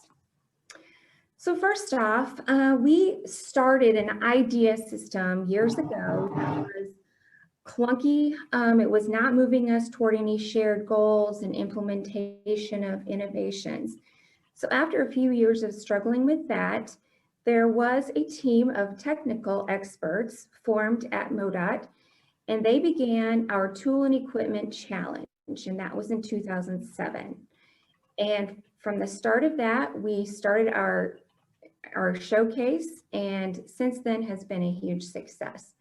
Speaker 5: So first off, we started an idea system years ago that was clunky. It was not moving us toward any shared goals and implementation of innovations. So after a few years of struggling with that, there was a team of technical experts formed at MoDOT, and they began our Tool and Equipment Challenge, and that was in 2007. And from the start of that, we started our showcase, and since then has been a huge success.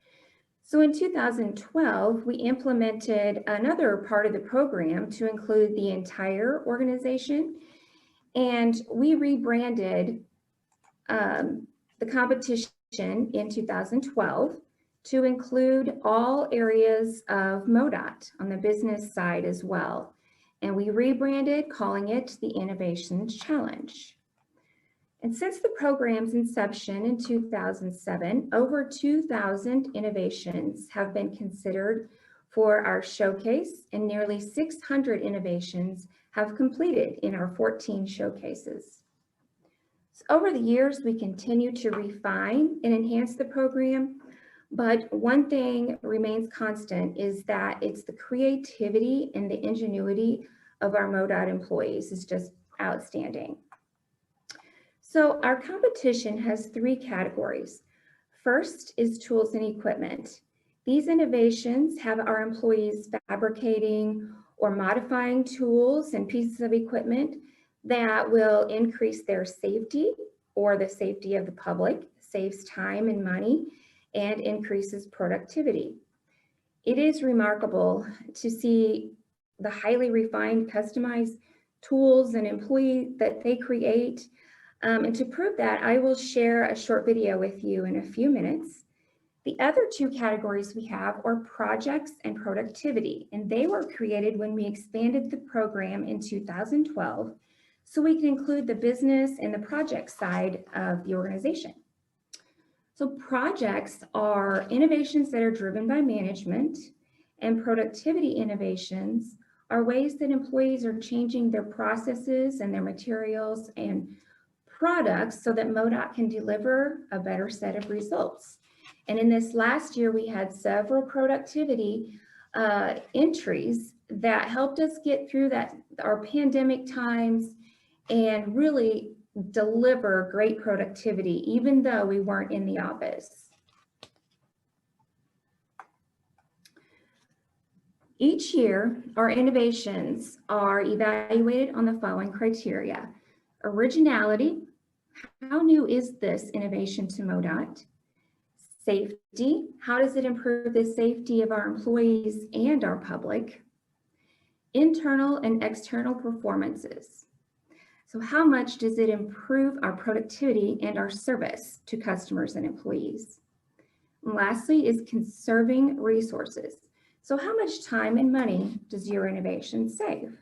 Speaker 5: So in 2012, we implemented another part of the program to include the entire organization, and we rebranded the competition in 2012 to include all areas of MoDOT on the business side as well. And we rebranded, calling it the Innovations Challenge. And since the program's inception in 2007, over 2,000 innovations have been considered for our showcase, and nearly 600 innovations have completed in our 14 showcases. So over the years, we continue to refine and enhance the program, but one thing remains constant is that it's the creativity and the ingenuity of our MoDOT employees is just outstanding. So our competition has 3 categories. First is tools and equipment. These innovations have our employees fabricating or modifying tools and pieces of equipment that will increase their safety or the safety of the public, saves time and money, and increases productivity. It is remarkable to see the highly refined, customized tools and employee that they create. And to prove that, I will share a short video with you in a few minutes. The other 2 categories we have are projects and productivity, and they were created when we expanded the program in 2012, so we can include the business and the project side of the organization. So projects are innovations that are driven by management, and productivity innovations are ways that employees are changing their processes and their materials and products so that MoDOT can deliver a better set of results. And in this last year, we had several productivity entries that helped us get through our pandemic times and really deliver great productivity, even though we weren't in the office. Each year, our innovations are evaluated on the following criteria: originality, how new is this innovation to MoDOT? Safety, how does it improve the safety of our employees and our public? Internal and external performances. So how much does it improve our productivity and our service to customers and employees? And lastly is conserving resources. So how much time and money does your innovation save?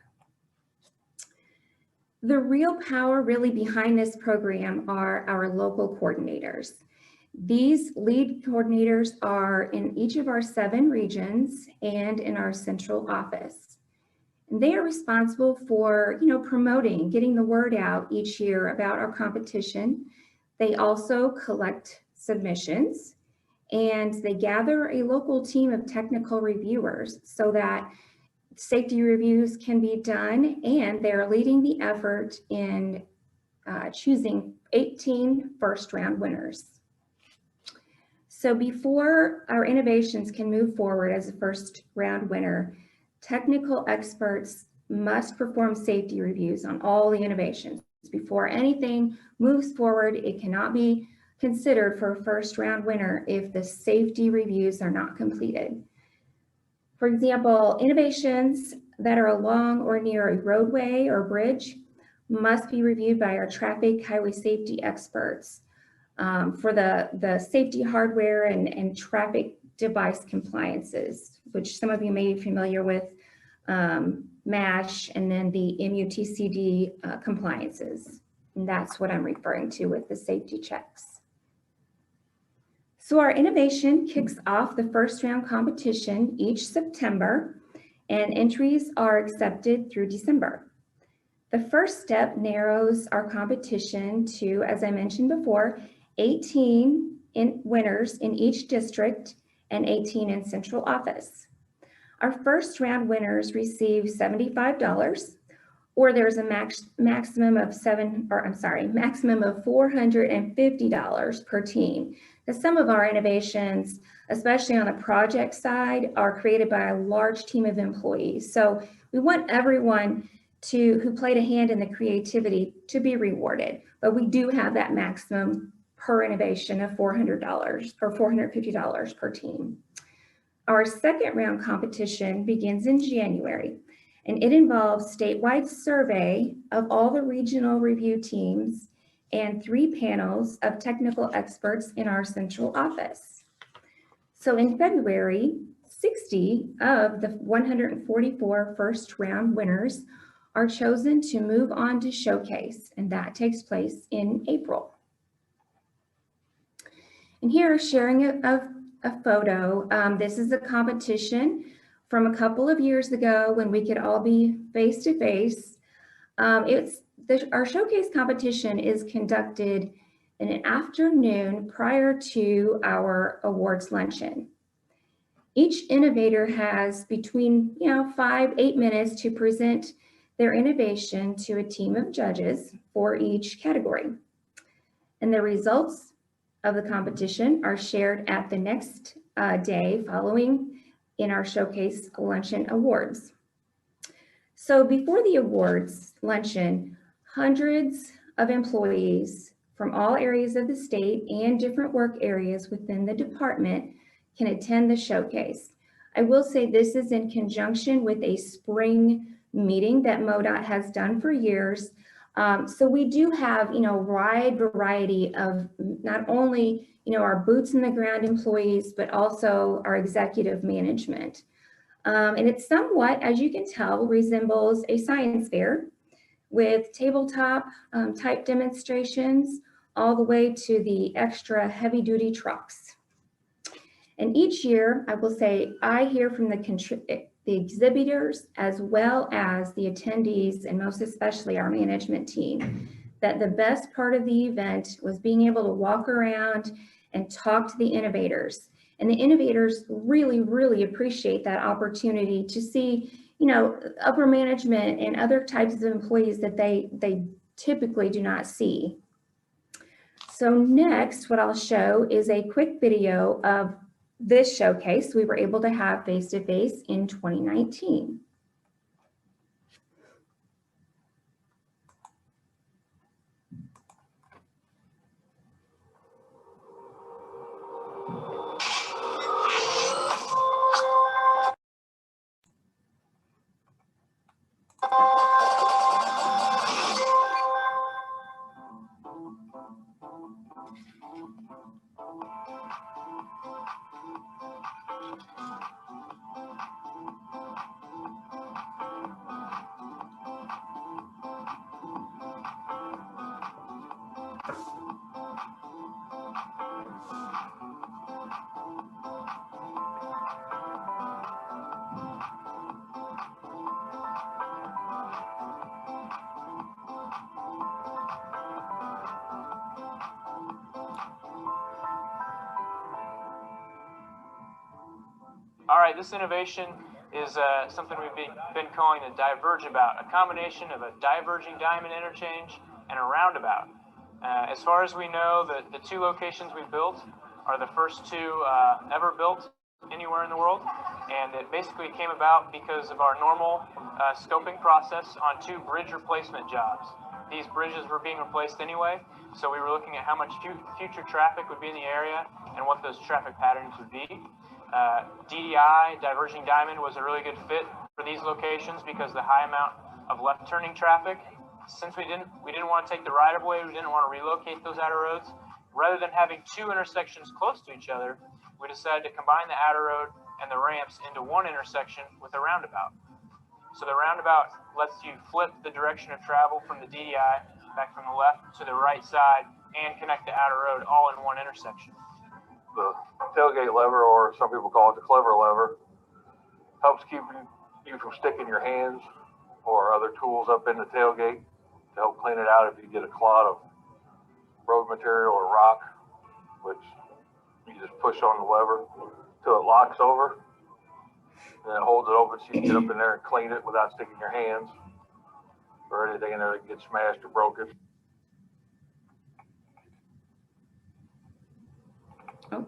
Speaker 5: The real power really behind this program are our local coordinators. These lead coordinators are in each of our 7 regions and in our central office. And they are responsible for, promoting, getting the word out each year about our competition. They also collect submissions, and they gather a local team of technical reviewers so that safety reviews can be done, and they're leading the effort in choosing 18 first-round winners. So before our innovations can move forward as a first-round winner, technical experts must perform safety reviews on all the innovations. Before anything moves forward, it cannot be considered for a first-round winner if the safety reviews are not completed. For example, innovations that are along or near a roadway or bridge must be reviewed by our traffic highway safety experts for the safety hardware and traffic device compliances, which some of you may be familiar with, MASH, and then the MUTCD compliances. And that's what I'm referring to with the safety checks. So our innovation kicks off the first round competition each September, and entries are accepted through December. The first step narrows our competition to, as I mentioned before, 18 winners in each district and 18 in central office. Our first round winners receive $75. or there's a maximum of $450 per team. Because some of our innovations, especially on the project side, are created by a large team of employees. So we want everyone who played a hand in the creativity to be rewarded, but we do have that maximum per innovation of $400 or $450 per team. Our second round competition begins in January, and it involves statewide survey of all the regional review teams and 3 panels of technical experts in our central office. So in February, 60 of the 144 first round winners are chosen to move on to showcase, and that takes place in April. And here, sharing a photo. This is a competition from a couple of years ago when we could all be face to face. Our showcase competition is conducted in an afternoon prior to our awards luncheon. Each innovator has between 5-8 minutes to present their innovation to a team of judges for each category. And the results of the competition are shared at the next day following in our showcase luncheon awards. So before the awards luncheon, hundreds of employees from all areas of the state and different work areas within the department can attend the showcase. I will say this is in conjunction with a spring meeting that MoDOT has done for years. So we do have, wide variety of not only, our boots in the ground employees, but also our executive management. And it somewhat, as you can tell, resembles a science fair with tabletop type demonstrations all the way to the extra heavy duty trucks. And each year, I will say, I hear from the exhibitors as well as the attendees, and most especially our management team, that the best part of the event was being able to walk around and talk to the innovators. And the innovators really, really appreciate that opportunity to see, upper management and other types of employees that they typically do not see. So next, what I'll show is a quick video of this showcase we were able to have face-to-face in 2019.
Speaker 6: All right, this innovation is something we've been calling a diverge-about, a combination of a diverging diamond interchange and a roundabout. As far as we know, the 2 locations we built are the first 2 ever built anywhere in the world, and it basically came about because of our normal scoping process on 2 bridge replacement jobs. These bridges were being replaced anyway, so we were looking at how much future traffic would be in the area and what those traffic patterns would be. DDI, diverging diamond, was a really good fit for these locations because the high amount of left turning traffic. Since we didn't want to take the right of way, we didn't want to relocate those outer roads. Rather than having 2 intersections close to each other, we decided to combine the outer road and the ramps into 1 intersection with a roundabout. So the roundabout lets you flip the direction of travel from the DDI back from the left to the right side and connect the outer road all in 1 intersection.
Speaker 7: The tailgate lever, or some people call it the clever lever, helps keep you from sticking your hands or other tools up in the tailgate to help clean it out if you get a clod of road material or rock, which you just push on the lever till it locks over, and it holds it open so you can get up in there and clean it without sticking your hands. or anything in there that gets smashed or broken.
Speaker 5: Oh.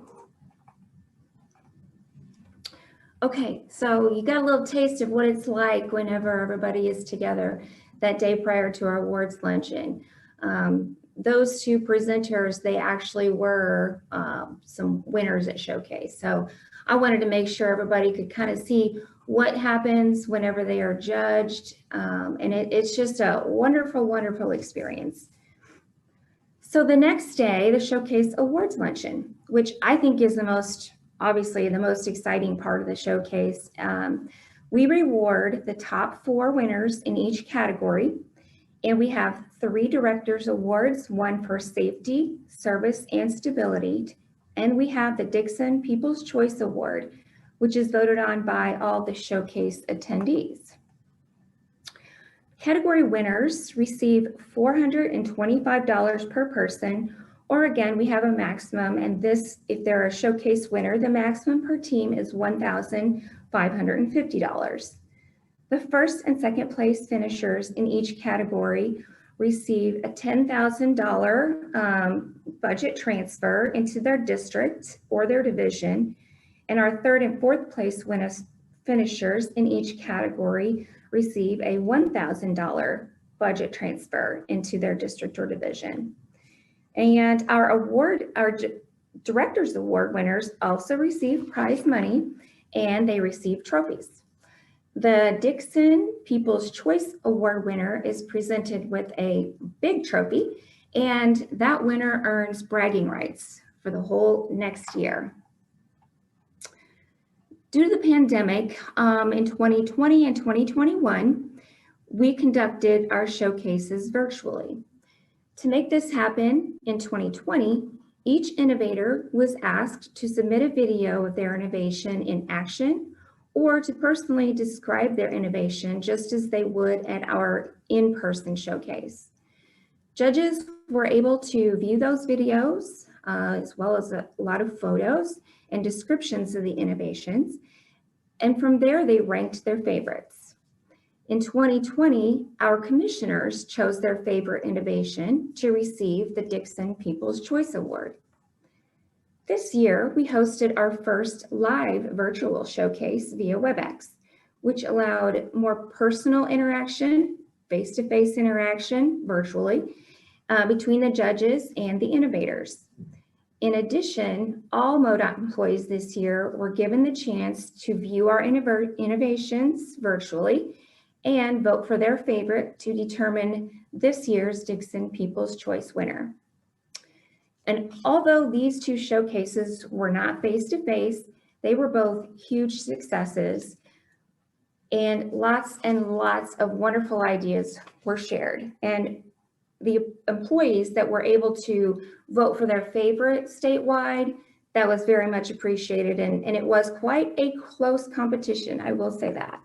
Speaker 5: Okay, so you got a little taste of what it's like whenever everybody is together that day prior to our awards luncheon. Those two presenters, they actually were some winners at Showcase. So I wanted to make sure everybody could kind of see what happens whenever they are judged. And it's just a wonderful, wonderful experience. So the next day, the Showcase Awards Luncheon, which I think is obviously the most exciting part of the showcase. We reward the top 4 winners in each category. And we have 3 directors awards, one for safety, service, and stability. And we have the Dixon People's Choice Award, which is voted on by all the showcase attendees. Category winners receive $425 per person, or again, we have a maximum, and this, if they're a showcase winner, the maximum per team is $1,550. The first and second place finishers in each category receive a $10,000 budget transfer into their district or their division, and our third and fourth place finishers in each category receive a $1,000 budget transfer into their district or division. And our Directors Award winners also receive prize money, and they receive trophies. The Dixon People's Choice Award winner is presented with a big trophy, and that winner earns bragging rights for the whole next year. Due to the pandemic, in 2020 and 2021, we conducted our showcases virtually. To make this happen in 2020, each innovator was asked to submit a video of their innovation in action or to personally describe their innovation just as they would at our in-person showcase. Judges were able to view those videos as well as a lot of photos and descriptions of the innovations, and from there they ranked their favorites. In 2020, our commissioners chose their favorite innovation to receive the Dixon People's Choice Award. This year, we hosted our first live virtual showcase via WebEx, which allowed more personal interaction, face-to-face interaction virtually, between the judges and the innovators. In addition, all MoDOT employees this year were given the chance to view our innovations virtually and vote for their favorite to determine this year's Dixon People's Choice winner. And although these two showcases were not face-to-face, they were both huge successes, and lots of wonderful ideas were shared. And the employees that were able to vote for their favorite statewide, that was very much appreciated, and it was quite a close competition, I will say that.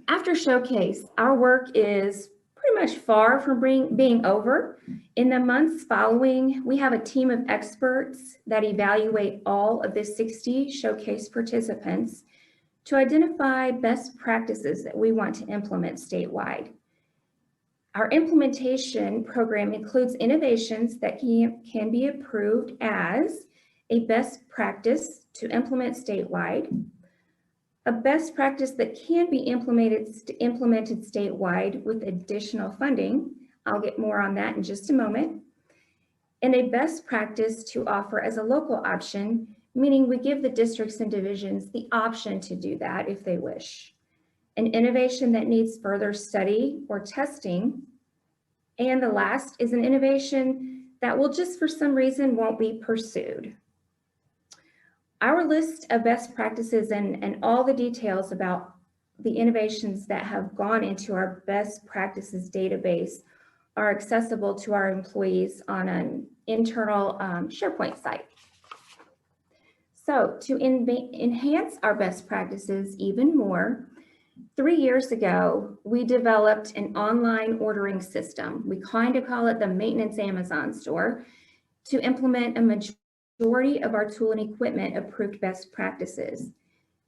Speaker 5: After showcase, our work is pretty much far from being over. In the months following, we have a team of experts that evaluate all of the 60 showcase participants to identify best practices that we want to implement statewide. Our implementation program includes innovations that can be approved as a best practice to implement statewide, a best practice that can be implemented statewide with additional funding. I'll get more on that in just a moment. And a best practice to offer as a local option, meaning we give the districts and divisions the option to do that if they wish. An innovation that needs further study or testing. And the last is an innovation that will just for some reason won't be pursued. Our list of best practices and all the details about the innovations that have gone into our best practices database are accessible to our employees on an internal SharePoint site. So to enhance our best practices even more, 3 years ago, we developed an online ordering system. We kind of call it the maintenance Amazon store to implement a majority of our tool and equipment approved best practices.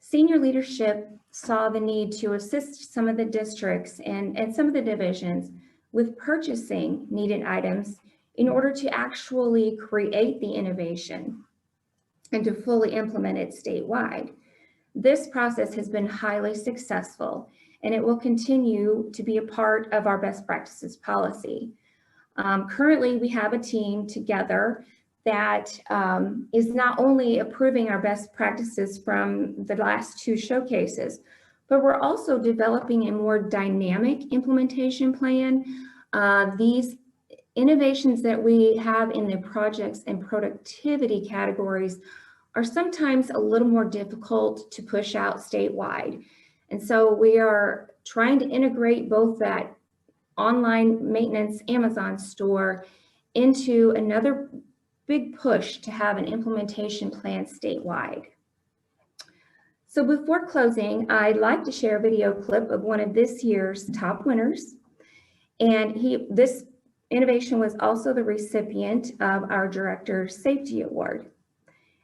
Speaker 5: senior leadership saw the need to assist some of the districts and some of the divisions with purchasing needed items in order to actually create the innovation and to fully implement it statewide. This process has been highly successful, and it will continue to be a part of our best practices policy. Currently, we have a team together that is not only approving our best practices from the last 2 showcases, but we're also developing a more dynamic implementation plan. These innovations that we have in the projects and productivity categories are sometimes a little more difficult to push out statewide. And so we are trying to integrate both that online maintenance Amazon store into another big push to have an implementation plan statewide. So before closing, I'd like to share a video clip of one of this year's top winners. And this innovation was also the recipient of our Director Safety Award.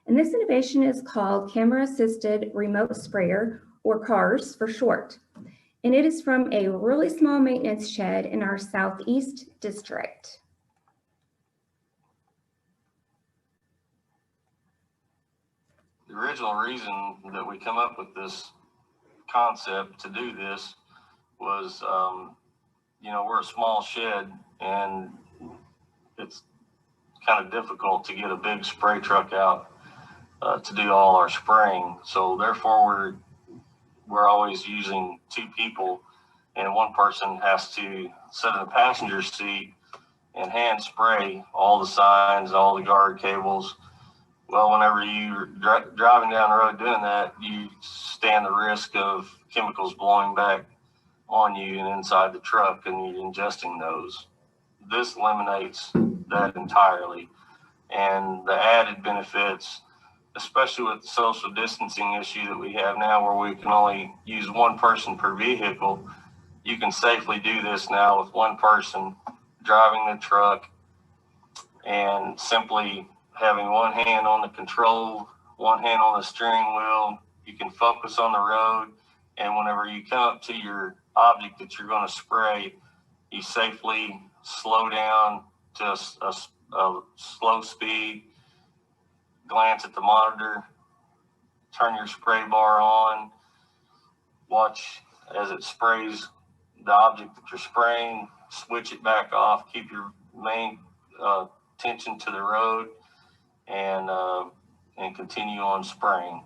Speaker 5: And this innovation is called Camera Assisted Remote Sprayer, or CARS for short. And it is from a really small maintenance shed in our Southeast District.
Speaker 8: The original reason that we come up with this concept to do this was, you know, we're a small shed and it's kind of difficult to get a big spray truck out to do all our spraying. So therefore we're always using 2 people, and one person has to sit in the passenger seat and hand spray all the signs, all the guard cables. Well, whenever you're driving down the road doing that, you stand the risk of chemicals blowing back on you and inside the truck, and you're ingesting those. This eliminates that entirely. And the added benefits, especially with the social distancing issue that we have now, where we can only use 1 person per vehicle, you can safely do this now with 1 person driving the truck and simply having 1 hand on the control, 1 hand on the steering wheel. You can focus on the road, and whenever you come up to your object that you're going to spray, you safely slow down to a slow speed, glance at the monitor, turn your spray bar on, watch as it sprays the object that you're spraying, switch it back off, keep your main attention to the road, and continue on spraying.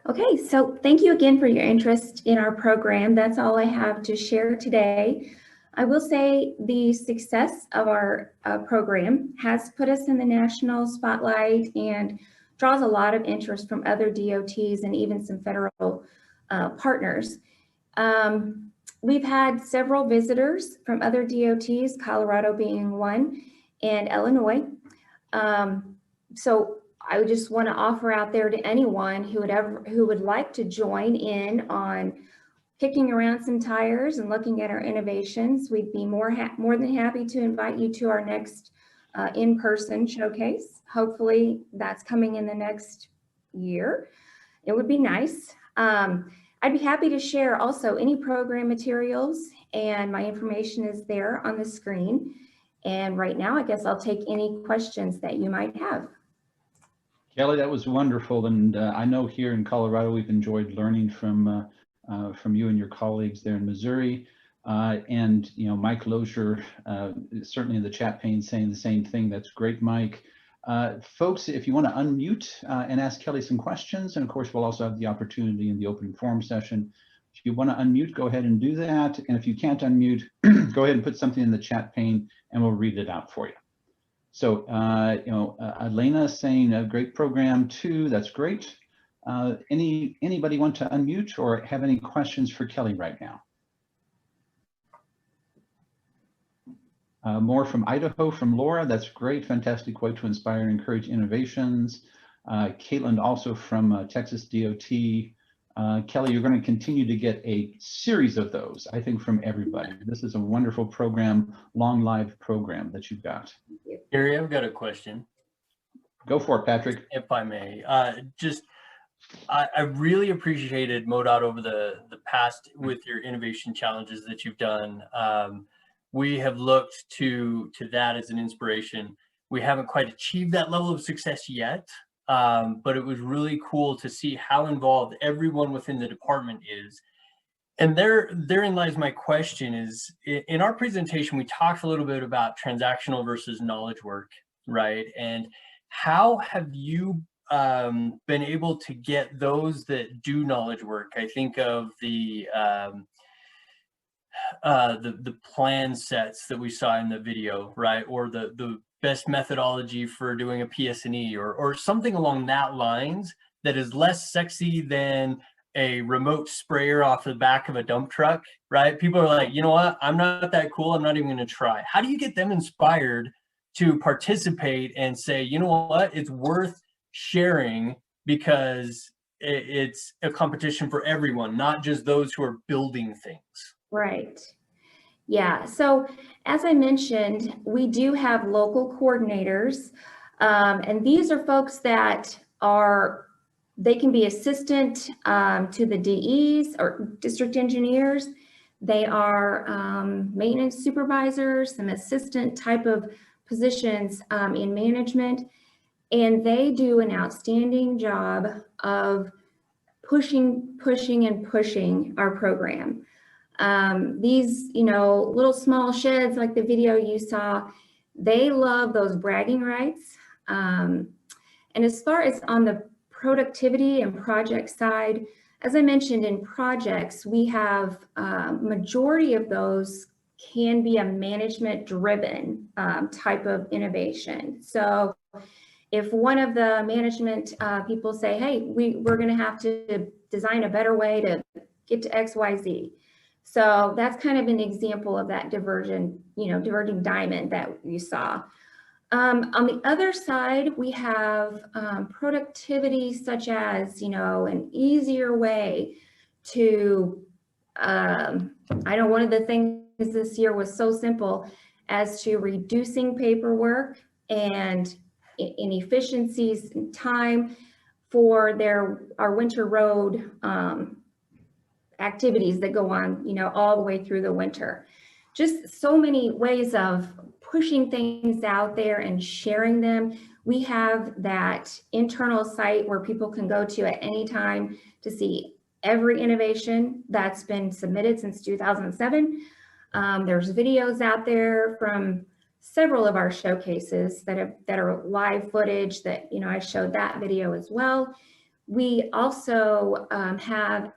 Speaker 5: Okay, so thank you again for your interest in our program. That's all I have to share today. I will say the success of our program has put us in the national spotlight and draws a lot of interest from other DOTs and even some federal partners. We've had several visitors from other DOTs, Colorado being one, and Illinois. So I just want to offer out there to anyone who would like to join in on kicking around some tires and looking at our innovations. We'd be more than happy to invite you to our next in-person showcase. Hopefully that's coming in the next year. It would be nice. I'd be happy to share also any program materials, and my information is there on the screen. And right now, I guess I'll take any questions that you might have.
Speaker 1: Kelly, that was wonderful. And I know here in Colorado, we've enjoyed learning from you and your colleagues there in Missouri. And, you know, Mike Lozier, certainly in the chat pane saying the same thing. That's great, Mike. Folks, if you want to unmute and ask Kelly some questions, and of course, we'll also have the opportunity in the open forum session. If you want to unmute, go ahead and do that. And if you can't unmute, go ahead and put something in the chat pane and we'll read it out for you. So, you know, Elena is saying a great program too. That's great. Anybody want to unmute or have any questions for Kelly right now? More from Idaho from Laura. That's great. Fantastic way to inspire and encourage innovations. Caitlin also from Texas DOT. Kelly, you're going to continue to get a series of those, I think, from everybody. This is a wonderful program, long live program that you've got.
Speaker 3: Gary, I've got a question.
Speaker 1: Go for it, Patrick.
Speaker 3: If I may. I really appreciated MoDOT over the past with your innovation challenges that you've done. We have looked to that as an inspiration. We haven't quite achieved that level of success yet, but it was really cool to see how involved everyone within the department is. And therein lies my question is, in our presentation, we talked a little bit about transactional versus knowledge work, right? And how have you been able to get those that do knowledge work? I think of the plan sets that we saw in the video, right? Or the best methodology for doing a PS&E or something along that lines that is less sexy than a remote sprayer off the back of a dump truck, right? People are like, you know what? I'm not that cool. I'm not even going to try. How do you get them inspired to participate and say, you know what? It's worth sharing because it's a competition for everyone, not just those who are building things.
Speaker 5: Right. Yeah. So as I mentioned, we do have local coordinators, and these are folks that they can be assistant to the DEs or district engineers. They are maintenance supervisors, some assistant type of positions in management, and they do an outstanding job of pushing our program. These, little small sheds like the video you saw, they love those bragging rights. And as far as on the productivity and project side, as I mentioned, in projects, we have majority of those can be a management driven type of innovation. So if one of the management people say, hey, we're going to have to design a better way to get to XYZ. So that's kind of an example of that diverging diamond that you saw. On the other side, we have productivity such as, an easier way to, one of the things this year was so simple as to reducing paperwork and inefficiencies in time for our winter road activities that go on, all the way through the winter. Just so many ways of pushing things out there and sharing them. We have that internal site where people can go to at any time to see every innovation that's been submitted since 2007. There's videos out there from several of our showcases that are live footage that, I showed that video as well. We also have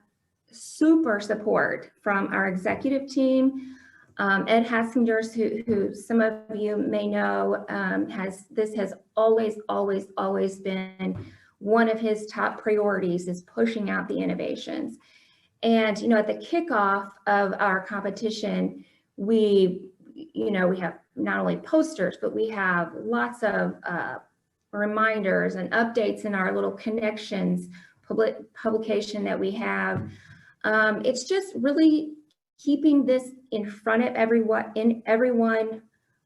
Speaker 5: super support from our executive team. Ed Hassingers, who some of you may know, has always been one of his top priorities is pushing out the innovations. And, at the kickoff of our competition, we have not only posters, but we have lots of reminders and updates in our little connections publication that we have. It's just really keeping this in front of everyone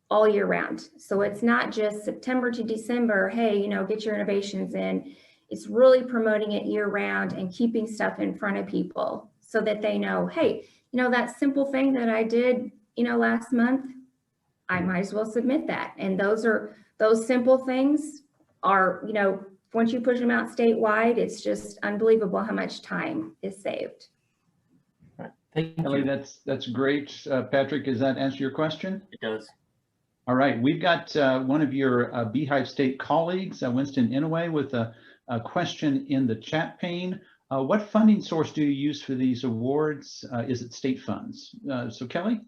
Speaker 5: all year round. So it's not just September to December, hey, get your innovations in. It's really promoting it year round and keeping stuff in front of people so that they know, hey, that simple thing that I did, last month, I might as well submit that. And those simple things are, once you push them out statewide, it's just unbelievable how much time is saved.
Speaker 1: Kelly, that's great. Patrick, does that answer your question?
Speaker 3: It does.
Speaker 1: All right, we've got one of your Beehive State colleagues, Winston Inouye, with a question in the chat pane. What funding source do you use for these awards? Is it state funds? So Kelly?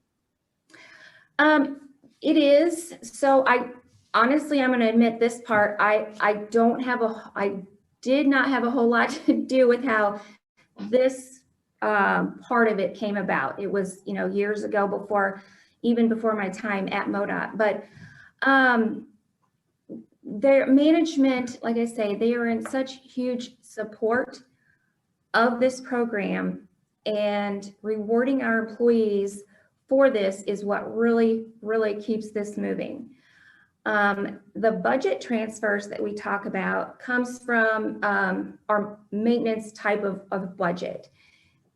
Speaker 5: It is. So honestly, I'm going to admit this part. I did not have a whole lot to do with how this part of it came about. It was, years ago before, even before my time at MoDOT. But their management, like I say, they are in such huge support of this program, and rewarding our employees for this is what really, really keeps this moving. The budget transfers that we talk about comes from our maintenance type of budget.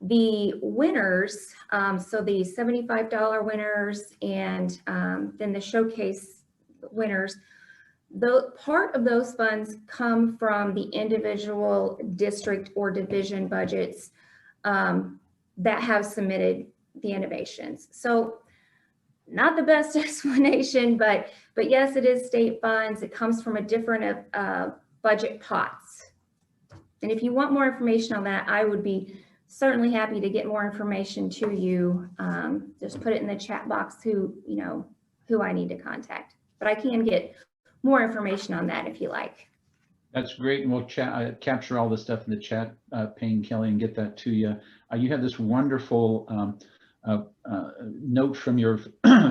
Speaker 5: The winners, so the $75 winners and then the showcase winners, part of those funds come from the individual district or division budgets that have submitted the innovations. So not the best explanation, but yes, it is state funds. It comes from a different budget pots. And if you want more information on that, I would be certainly happy to get more information to you. Just put it in the chat box who I need to contact. But I can get more information on that if you like.
Speaker 1: That's great, and we'll capture all the stuff in the chat, Payne, Kelly, and get that to you. You have this wonderful note from your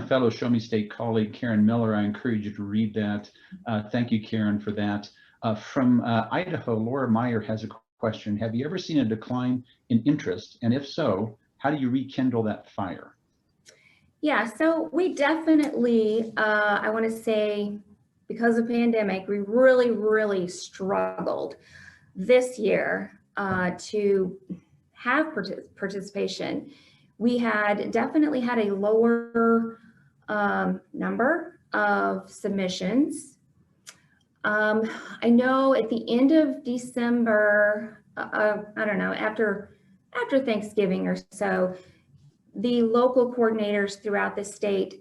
Speaker 1: fellow Show Me State colleague, Karen Miller. I encourage you to read that. Thank you, Karen, for that. From Idaho, Laura Meyer has a question. Have you ever seen a decline in interest? And if so, how do you rekindle that fire?
Speaker 5: Yeah, so we definitely, I want to say, because of pandemic, we really, really struggled this year to have participation. We definitely had a lower number of submissions. I know at the end of December, I don't know, after Thanksgiving or so, the local coordinators throughout the state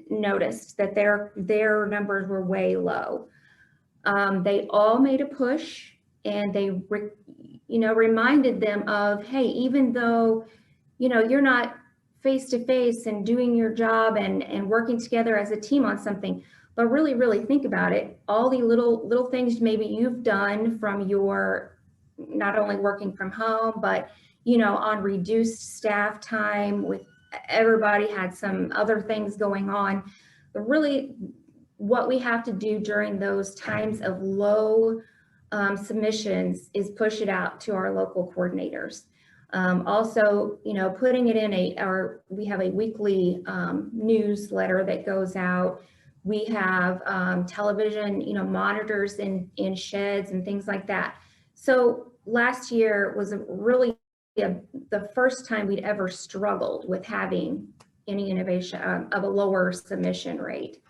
Speaker 5: noticed that their numbers were way low. They all made a push, and they reminded them of, hey, even though you're not face to face and doing your job and working together as a team on something, but really, really think about it. All the little things maybe you've done from your not only working from home, but on reduced staff time, with everybody had some other things going on. But really, what we have to do during those times of low submissions is push it out to our local coordinators. Also, putting it in we have a weekly newsletter that goes out. We have television, monitors in sheds and things like that. So last year was really the first time we'd ever struggled with having any innovation of a lower submission rate.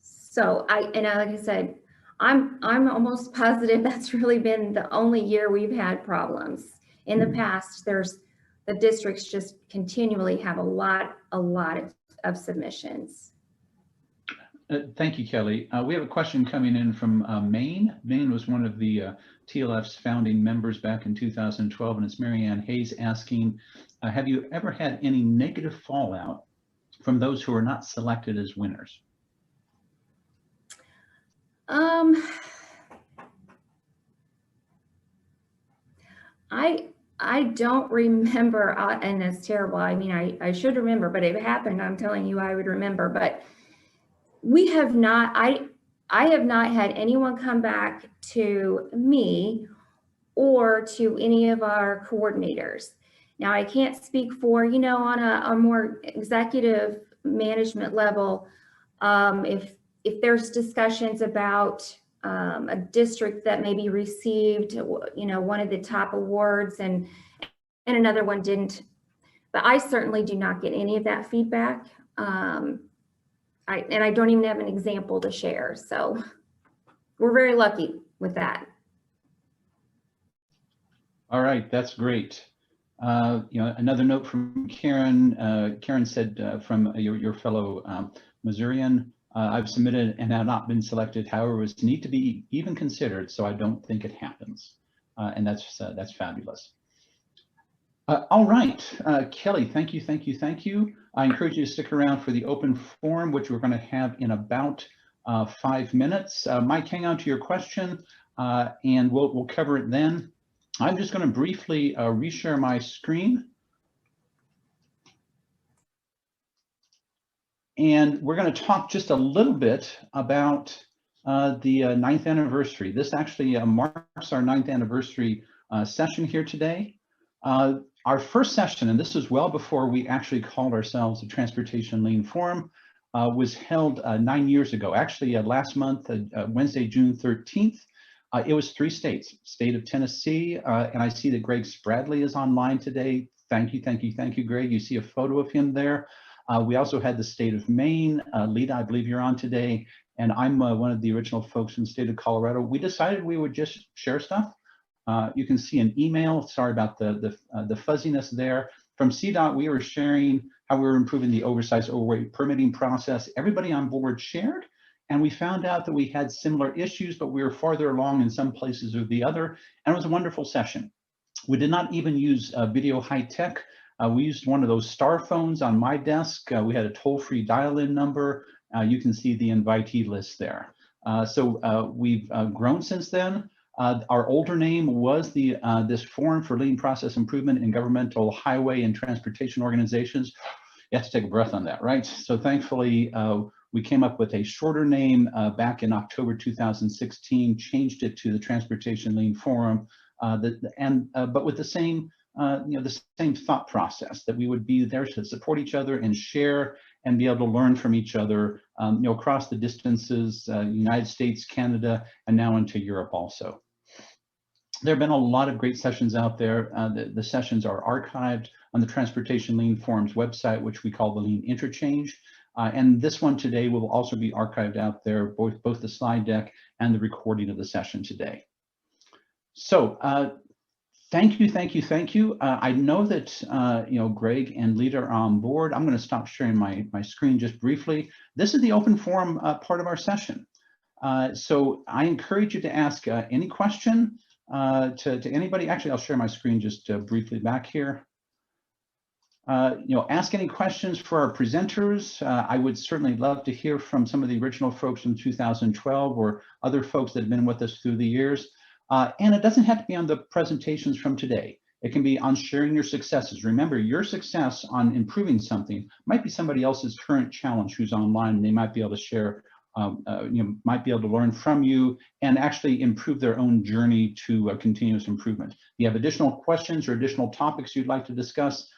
Speaker 5: So like I said, I'm almost positive that's really been the only year we've had problems. In the past, the districts just continually have a lot of submissions.
Speaker 1: Thank you, Kelly. We have a question coming in from Maine. Maine was one of the TLF's founding members back in 2012, and it's Marianne Hayes asking, have you ever had any negative fallout from those who are not selected as winners?
Speaker 5: I don't remember, and that's terrible. I mean, I should remember, but if it happened, I'm telling you, I would remember. But we have not, I have not had anyone come back to me or to any of our coordinators. Now, I can't speak for, on a more executive management level, if there's discussions about a district that maybe received, one of the top awards and another one didn't. But I certainly do not get any of that feedback. And I don't even have an example to share. So we're very lucky with that.
Speaker 1: All right, that's great. Another note from Karen. Karen said from your fellow Missourian, I've submitted and have not been selected. However, it's need to be even considered, so I don't think it happens. And that's fabulous. All right, Kelly, thank you. I encourage you to stick around for the open forum, which we're going to have in about 5 minutes. Mike, hang on to your question, and we'll cover it then. I'm just going to briefly reshare my screen. And we're going to talk just a little bit about the 9th anniversary. This actually marks our 9th anniversary session here today. Our first session, and this is well before we actually called ourselves the Transportation Lean Forum, was held 9 years ago. Actually, last month, Wednesday, June 13th. It was 3 states, state of Tennessee, and I see that Greg Spradley is online today. Thank you, thank you, thank you, Greg. You see a photo of him there. We also had the state of Maine. Lita, I believe you're on today, and I'm one of the original folks from the state of Colorado. We decided we would just share stuff. You can see an email. Sorry about the fuzziness there. From CDOT, we were sharing how we were improving the oversized overweight permitting process. Everybody on board shared, and we found out that we had similar issues, but we were farther along in some places or the other, and it was a wonderful session. We did not even use video high tech. We used one of those star phones on my desk. We had a toll-free dial-in number. You can see the invitee list there. So we've grown since then. Our older name was this Forum for Lean Process Improvement in Governmental Highway and Transportation Organizations. You have to take a breath on that, right? So thankfully, we came up with a shorter name back in October 2016, changed it to the Transportation Lean Forum, but with the same the same thought process, that we would be there to support each other and share and be able to learn from each other, across the distances, United States, Canada, and now into Europe also. There have been a lot of great sessions out there. The sessions are archived on the Transportation Lean Forum's website, which we call the Lean Interchange. And this one today will also be archived out there, both the slide deck and the recording of the session today. So thank you, thank you, thank you. I know that Greg and Lita are on board. I'm going to stop sharing my screen just briefly. This is the open forum part of our session. So I encourage you to ask any question to anybody. Actually, I'll share my screen just briefly back here. Ask any questions for our presenters. I would certainly love to hear from some of the original folks from 2012 or other folks that have been with us through the years. And it doesn't have to be on the presentations from today. It can be on sharing your successes. Remember, your success on improving something might be somebody else's current challenge who's online, and they might be able to share, might be able to learn from you and actually improve their own journey to continuous improvement. If you have additional questions or additional topics you'd like to discuss,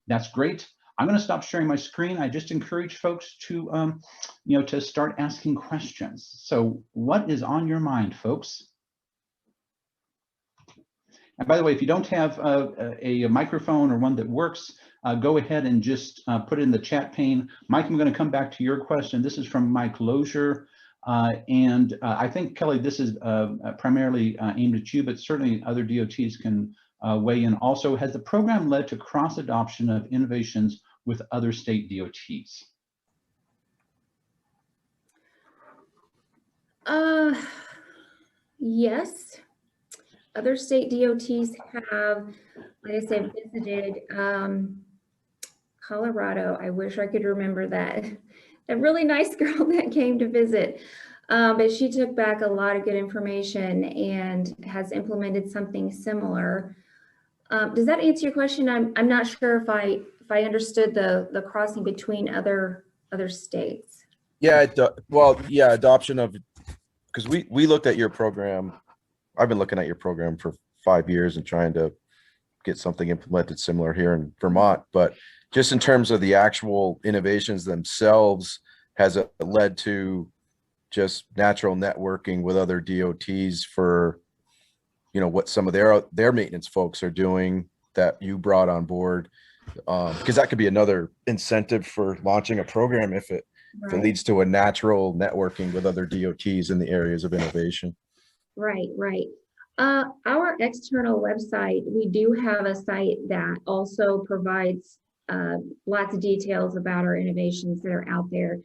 Speaker 1: that's great. I'm going to stop sharing my screen. I just encourage folks to, to start asking questions. So what is on your mind, folks? And by the way, if you don't have a microphone or one that works, go ahead and just put it in the chat pane. Mike, I'm going to come back to your question. This is from Mike Lozier. And I think, Kelly, this is primarily aimed at you, but certainly other DOTs can weigh in also. Has the program led to cross-adoption of innovations with other state DOTs?
Speaker 5: Yes. Other state DOTs have, like I said, visited Colorado. I wish I could remember that really nice girl that came to visit. But she took back a lot of good information and has implemented something similar. Does that answer your question? I'm not sure if I understood the crossing between other states.
Speaker 9: Yeah, yeah, adoption of, because we looked at your program. I've been looking at your program for 5 years and trying to get something implemented similar here in Vermont. But just in terms of the actual innovations themselves, has it led to just natural networking with other DOTs for, what some of their maintenance folks are doing that you brought on board? Because that could be another incentive for launching a program if it leads to a natural networking with other DOTs in the areas of innovation.
Speaker 5: Right. Our external website, we do have a site that also provides lots of details about our innovations that are out there.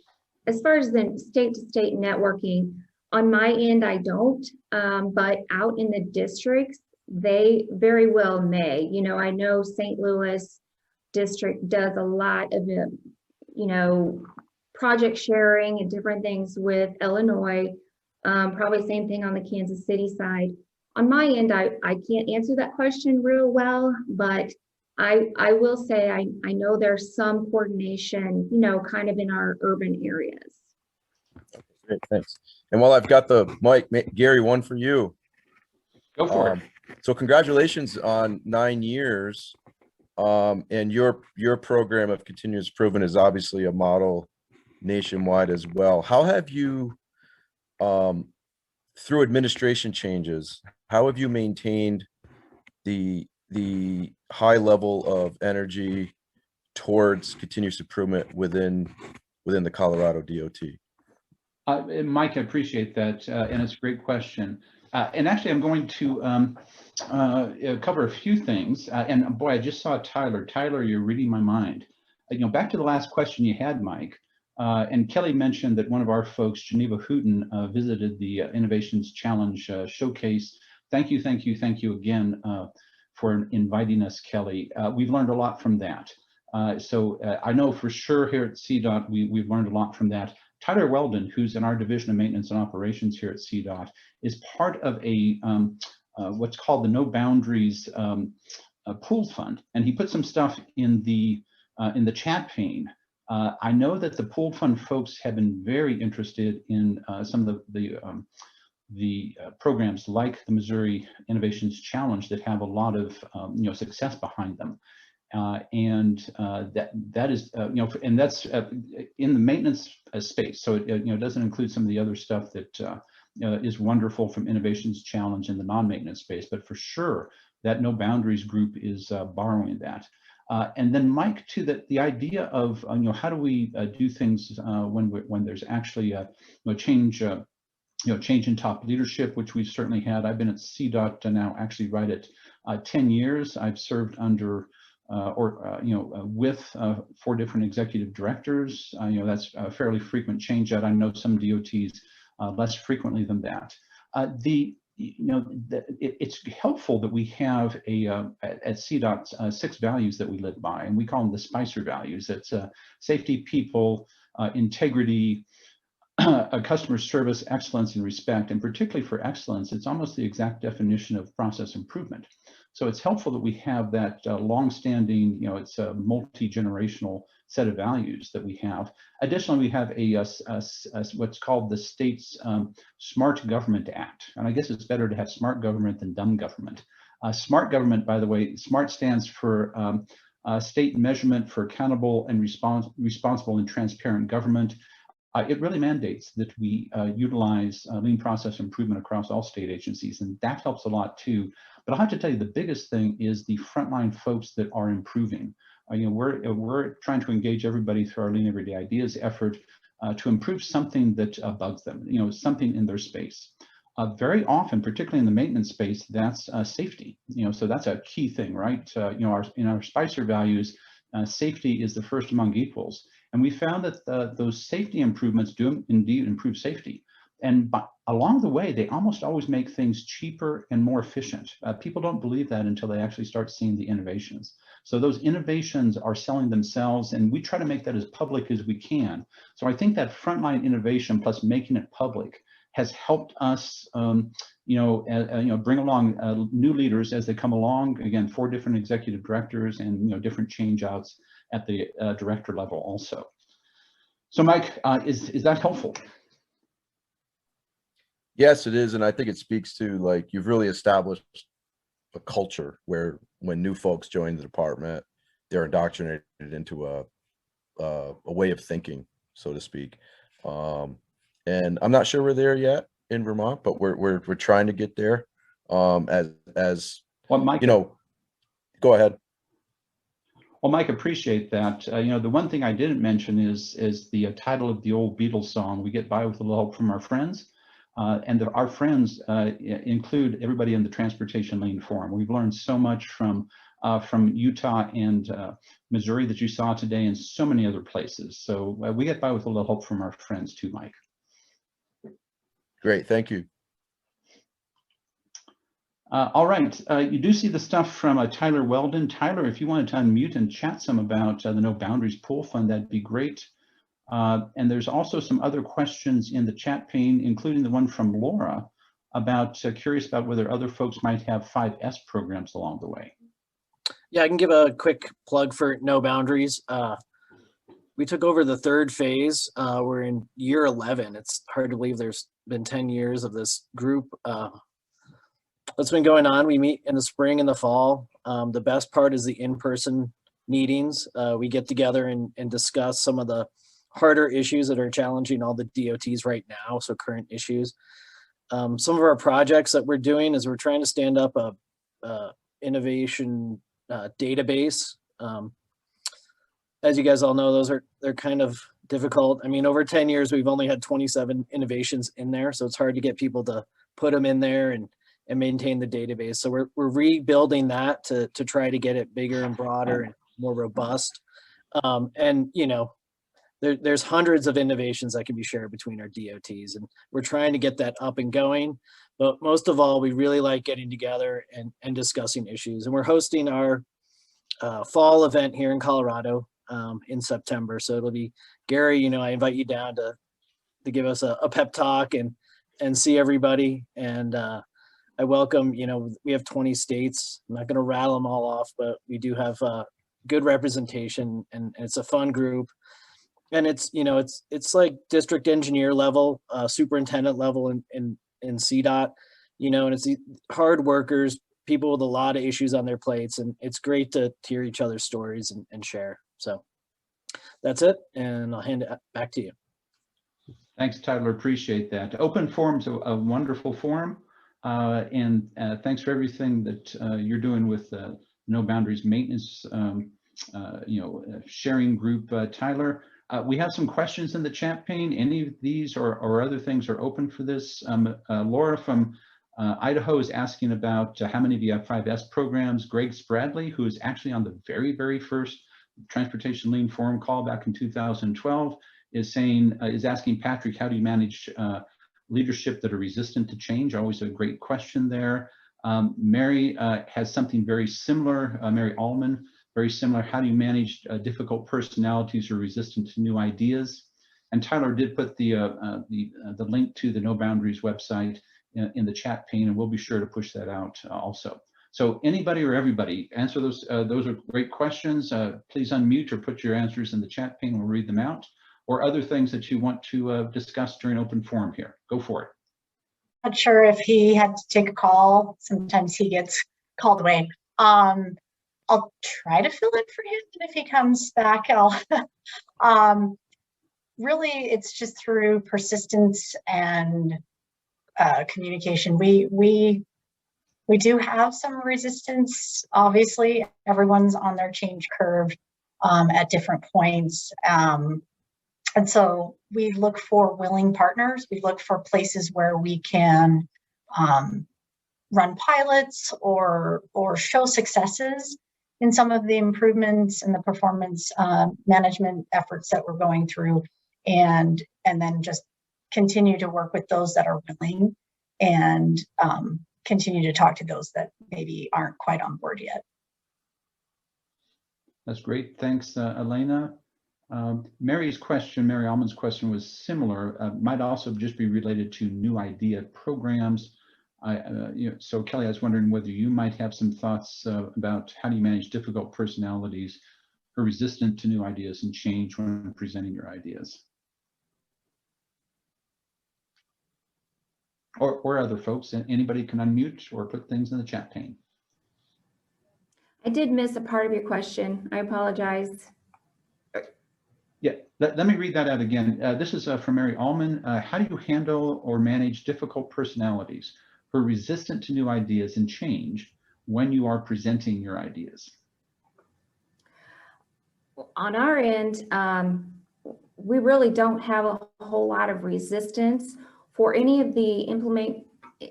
Speaker 5: As far as the state-to-state networking, on my end, I don't, but out in the districts, they very well may. I know St. Louis district does a lot of, project sharing and different things with Illinois. Probably same thing on the Kansas City side. On my end, I can't answer that question real well, but I will say, I know there's some coordination, you know, kind of in our urban areas.
Speaker 9: Great, thanks. And while I've got the mic, Gary, one for you.
Speaker 1: Go for it.
Speaker 9: So congratulations on 9 years. And your program of continuous improvement is obviously a model nationwide as well. How have you, through administration changes, how have you maintained the high level of energy towards continuous improvement within the Colorado DOT?
Speaker 1: Mike, I appreciate that, and it's a great question. And actually, I'm going to cover a few things. And boy, I just saw Tyler. Tyler, you're reading my mind. You know, back to the last question you had, Mike. And Kelly mentioned that one of our folks, Geneva Hooten, visited the Innovations Challenge showcase. Thank you again for inviting us, Kelly. We've learned a lot from that. So I know for sure here at CDOT, we've learned a lot from that. Tyler Weldon, who's in our Division of Maintenance and Operations here at CDOT, is part of a what's called the No Boundaries pool fund, and he put some stuff in the chat pane. I know that the pool fund folks have been very interested in some of the programs like the Missouri Innovations Challenge that have a lot of success behind them. That is and that's in the maintenance space. So it doesn't include some of the other stuff that is wonderful from Innovations Challenge in the non-maintenance space, but for sure that No Boundaries group is borrowing that. And then Mike, to the idea of how do we do things when there's actually a change change in top leadership, which we've certainly had. I've been at CDOT now actually right at 10 years. I've served under with 4 different executive directors. That's a fairly frequent change out. I know some DOTs less frequently than that. It's helpful that we have at CDOT 6 values that we live by, and we call them the Spicer values. It's safety, people, integrity, customer service, excellence, and respect. And particularly for excellence, it's almost the exact definition of process improvement. So it's helpful that we have that long-standing, it's a multi-generational set of values that we have. Additionally, we have what's called the state's Smart Government Act. And I guess it's better to have smart government than dumb government. Smart government, by the way, SMART stands for State Measurement for Accountable and Responsible and Transparent Government. It really mandates that we utilize lean process improvement across all state agencies, and that helps a lot too. But I'll have to tell you, the biggest thing is the frontline folks that are improving. We're trying to engage everybody through our Lean Everyday Ideas effort to improve something that bugs them, something in their space. Very often, particularly in the maintenance space, that's safety. So that's a key thing, right? In our Spicer values, safety is the first among equals. And we found that those safety improvements do indeed improve safety. And along the way, they almost always make things cheaper and more efficient. People don't believe that until they actually start seeing the innovations. So those innovations are selling themselves, and we try to make that as public as we can. So I think that frontline innovation plus making it public has helped us, bring along new leaders as they come along. Again, 4 different executive directors and different change outs at the director level also. So Mike, is that helpful?
Speaker 9: Yes, it is. And I think it speaks to you've really established a culture where when new folks join the department, they're indoctrinated into a way of thinking, so to speak. And I'm not sure we're there yet in Vermont, but we're trying to get there. As well, Mike, go ahead.
Speaker 1: Well, Mike, appreciate that. The one thing I didn't mention is the title of the old Beatles song, "We Get By with a Little Help from Our Friends." And our friends include everybody in the Transportation Lean Forum. We've learned so much from Utah and Missouri that you saw today and so many other places. So we get by with a little help from our friends too, Mike.
Speaker 9: Great, thank you.
Speaker 1: All right, you do see the stuff from Tyler Weldon. Tyler, if you wanted to unmute and chat some about the No Boundaries Pool Fund, that'd be great. And there's also some other questions in the chat pane, including the one from Laura about curious about whether other folks might have 5S programs along the way.
Speaker 10: Yeah, I can give a quick plug for No Boundaries. We took over the third phase. We're in year 11. It's hard to believe there's been 10 years of this group. What's been going on? We meet in the spring and the fall. The best part is the in-person meetings. We get together and discuss some of the harder issues that are challenging all the DOTs right now, so current issues. Some of our projects that we're doing is we're trying to stand up a innovation database. As you guys all know, they're kind of difficult. I mean, over 10 years, we've only had 27 innovations in there, so it's hard to get people to put them in there and maintain the database. So we're rebuilding that to try to get it bigger and broader and more robust. And you know, there's hundreds of innovations that can be shared between our DOTs, and we're trying to get that up and going. But most of all, we really like getting together and discussing issues. And we're hosting our fall event here in Colorado in September. So it'll be, Gary, you know, I invite you down to give us a pep talk and see everybody. And I welcome, you know, we have 20 states. I'm not going to rattle them all off, but we do have good representation, and it's a fun group. And it's, you know, it's like district engineer level, superintendent level in CDOT, you know, and it's the hard workers, people with a lot of issues on their plates, and it's great to hear each other's stories and share. So that's it, and I'll hand it back to you.
Speaker 1: Thanks, Tyler. Appreciate that. Open Forum's a wonderful forum, and thanks for everything that you're doing with No Boundaries maintenance, you know, sharing group, Tyler. We have some questions in the chat pane. Any of these or other things are open for this. Laura from Idaho is asking about how many of you have 5S programs. Greg Spradley, who is actually on the very first Transportation Lean Forum call back in 2012, is asking Patrick, how do you manage leadership that are resistant to change? Always a great question there. Mary has something very similar. Mary Allman, very similar. How do you manage difficult personalities who are resistant to new ideas? And Tyler did put the link to the No Boundaries website in the chat pane, and we'll be sure to push that out also. So anybody or everybody, answer those. Those are great questions. Please unmute or put your answers in the chat pane. We'll read them out. Or other things that you want to discuss during open forum here. Go for it.
Speaker 4: Not sure if he had to take a call. Sometimes he gets called away. I'll try to fill it for him, and if he comes back, I'll. Really, it's just through persistence and communication. We do have some resistance. Obviously, everyone's on their change curve at different points. And so we look for willing partners. We look for places where we can run pilots or show successes in some of the improvements and the performance management efforts that we're going through, and then just continue to work with those that are willing, and continue to talk to those that maybe aren't quite on board yet.
Speaker 1: That's great. Thanks, Elena. Mary Allman's question was similar. Might also just be related to new idea programs. So Kelly, I was wondering whether you might have some thoughts about how do you manage difficult personalities who are resistant to new ideas and change when presenting your ideas. Or other folks, anybody can unmute or put things in the chat pane.
Speaker 5: I did miss a part of your question. I apologize.
Speaker 1: Yeah, let me read that out again. This is from Mary Allman. How do you handle or manage difficult personalities who are resistant to new ideas and change when you are presenting your ideas?
Speaker 5: On our end, we really don't have a whole lot of resistance for any of the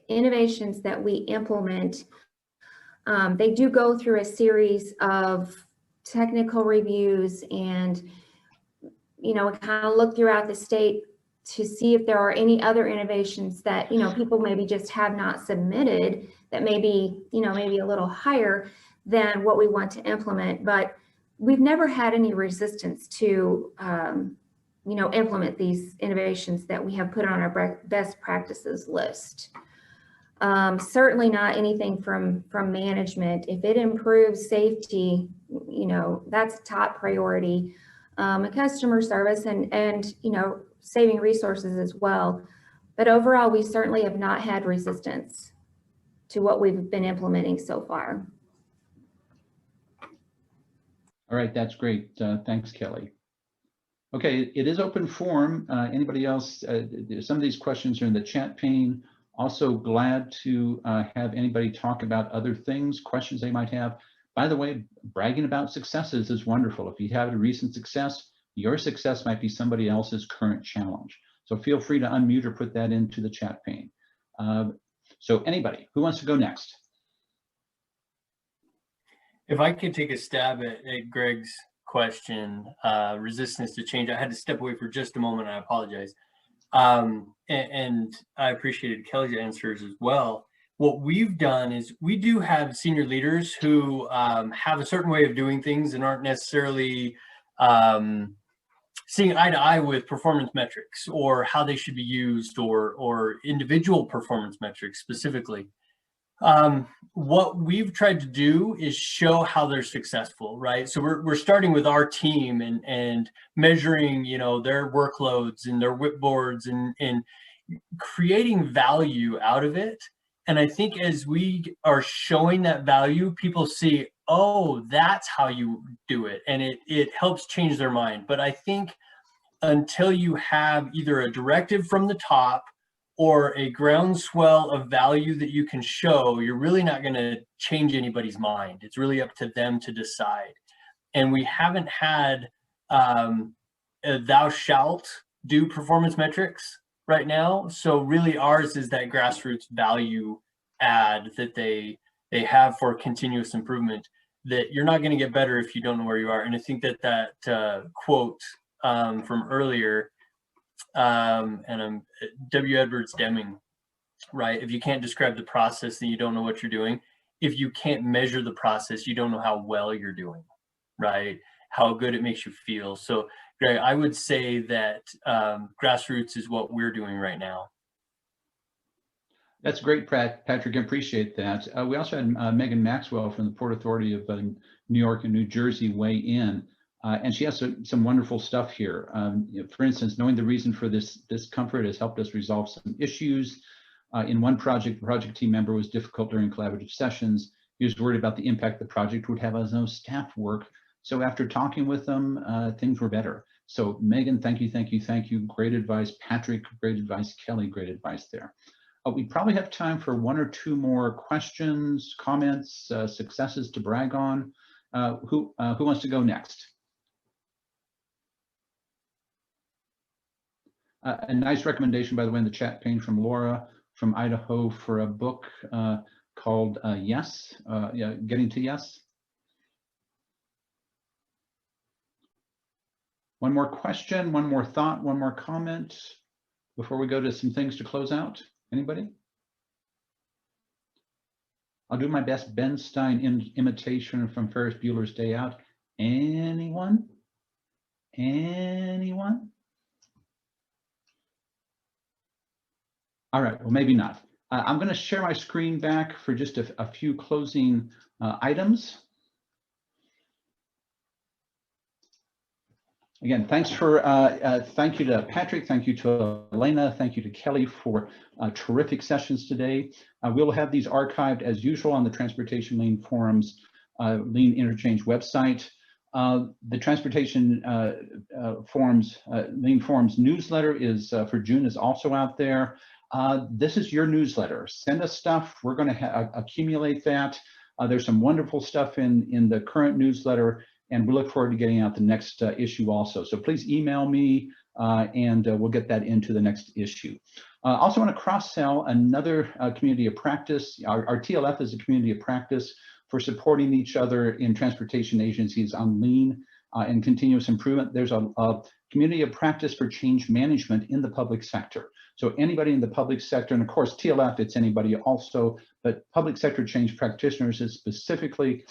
Speaker 5: innovations that we implement. They do go through a series of technical reviews, and we kind of look throughout the state to see if there are any other innovations that people maybe just have not submitted that maybe maybe a little higher than what we want to implement. But we've never had any resistance to implement these innovations that we have put on our best practices list. Certainly not anything from management. If it improves safety, you know, that's top priority. And customer service and you know, saving resources as well. But overall, we certainly have not had resistance to what we've been implementing so far.
Speaker 1: All right, that's great. Thanks, Kelly. Okay, it is open forum. Anybody else? Some of these questions are in the chat pane. Also glad to have anybody talk about other things, questions they might have. By the way, bragging about successes is wonderful. If you have a recent success, your success might be somebody else's current challenge. So feel free to unmute or put that into the chat pane. So anybody, who wants to go next?
Speaker 3: If I could take a stab at Greg's question, resistance to change. I had to step away for just a moment. I apologize. And I appreciated Kelly's answers as well. What we've done is we do have senior leaders who have a certain way of doing things and aren't necessarily seeing eye to eye with performance metrics or how they should be used or individual performance metrics specifically. What we've tried to do is show how they're successful, right? So we're starting with our team and measuring, you know, their workloads and their whip boards and creating value out of it. And I think as we are showing that value, people see, oh, that's how you do it. And it helps change their mind. But I think until you have either a directive from the top or a groundswell of value that you can show, you're really not going to change anybody's mind. It's really up to them to decide. And we haven't had a thou shalt do performance metrics right now. So really ours is that grassroots value add that they have for continuous improvement, that you're not going to get better if you don't know where you are. And I think that quote from earlier, and I'm W. Edwards Deming, right? If you can't describe the process, then you don't know what you're doing. If you can't measure the process, you don't know how well you're doing, right? How good it makes you feel. So, Greg, I would say that grassroots is what we're doing right now.
Speaker 1: That's great, Patrick. I appreciate that. We also had Megan Maxwell from the Port Authority of New York and New Jersey weigh in. And she has some wonderful stuff here. You know, for instance, knowing the reason for this discomfort has helped us resolve some issues. In one project, the project team member was difficult during collaborative sessions. He was worried about the impact the project would have on his own staff work. So after talking with them, things were better. So Megan, thank you. Great advice. Patrick, great advice. Kelly, great advice there. We probably have time for one or two more questions, comments, successes to brag on. Who wants to go next? A nice recommendation, by the way, in the chat pane from Laura from Idaho for a book called Yes, Getting to Yes. One more question, one more thought, one more comment before we go to some things to close out. Anybody? I'll do my best Ben Stein imitation from Ferris Bueller's Day Out. Anyone? Anyone? All right, well, maybe not. I'm going to share my screen back for just a few closing items. Again, thanks for, thank you to Patrick, thank you to Elena, thank you to Kelly for terrific sessions today. We'll have these archived as usual on the Transportation Lean Forum's Lean Interchange website. The Transportation Forum's Lean Forum's newsletter is for June is also out there. This is your newsletter. Send us stuff. We're going to accumulate that. There's some wonderful stuff in the current newsletter, and we look forward to getting out the next issue also. So please email me and we'll get that into the next issue. Also want to cross-sell another community of practice. Our TLF is a community of practice for supporting each other in transportation agencies on lean and continuous improvement. There's a community of practice for change management in the public sector. So anybody in the public sector, and of course TLF, it's anybody also, but public sector change practitioners is specifically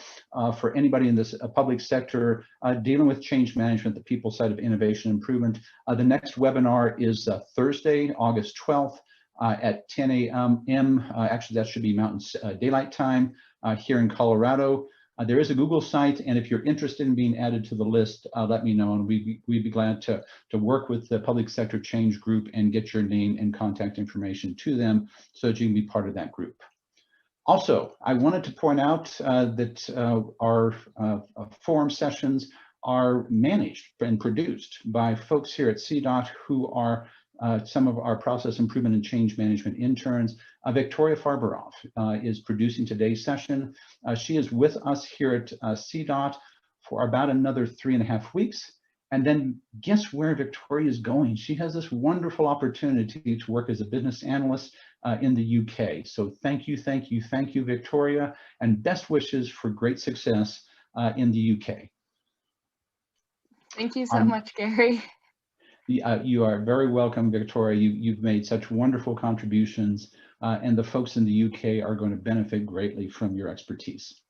Speaker 1: for anybody in this public sector dealing with change management, the people side of innovation improvement. The next webinar is Thursday, August 12th. at 10 a.m. Actually, that should be Mountain Daylight Time here in Colorado. There is a Google site, and if you're interested in being added to the list, let me know, and we'd be glad to work with the Public Sector Change Group and get your name and contact information to them so that you can be part of that group. Also, I wanted to point out that our forum sessions are managed and produced by folks here at CDOT who are some of our process improvement and change management interns. Victoria Farberoff is producing today's session. She is with us here at CDOT for about another 3.5 weeks. And then guess where Victoria is going? She has this wonderful opportunity to work as a business analyst in the UK. So thank you, Victoria, and best wishes for great success in the UK.
Speaker 2: Thank you so much, Gary.
Speaker 1: You are very welcome, Victoria. You've made such wonderful contributions, and the folks in the UK are going to benefit greatly from your expertise.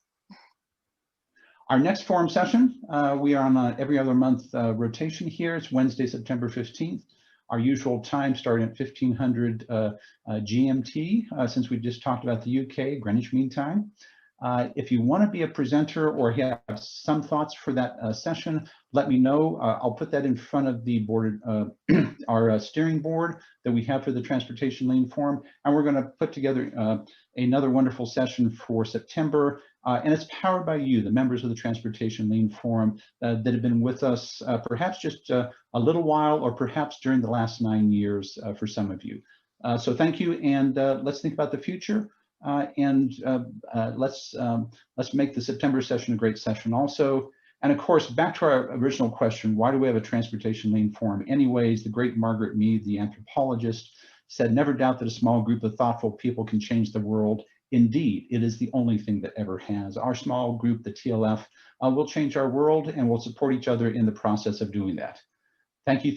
Speaker 1: Our next forum session, we are on every other month rotation here. It's Wednesday, September 15th. Our usual time starting at 1500 GMT, since we just talked about the UK, Greenwich Mean Time. If you want to be a presenter or have some thoughts for that session, let me know. I'll put that in front of the board, our steering board that we have for the Transportation Lean Forum, and we're going to put together another wonderful session for September, and it's powered by you, the members of the Transportation Lean Forum that have been with us perhaps just a little while, or perhaps during the last 9 years for some of you. So thank you, and let's think about the future. Let's make the September session a great session also. And of course, back to our original question, why do we have a Transportation Lean Forum anyways? The great Margaret Mead, the anthropologist, said, never doubt that a small group of thoughtful people can change the world. Indeed, it is the only thing that ever has. Our small group, the TLF, will change our world, and we'll support each other in the process of doing that. Thank you.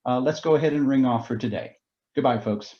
Speaker 1: Let's go ahead and ring off for today. Goodbye, folks.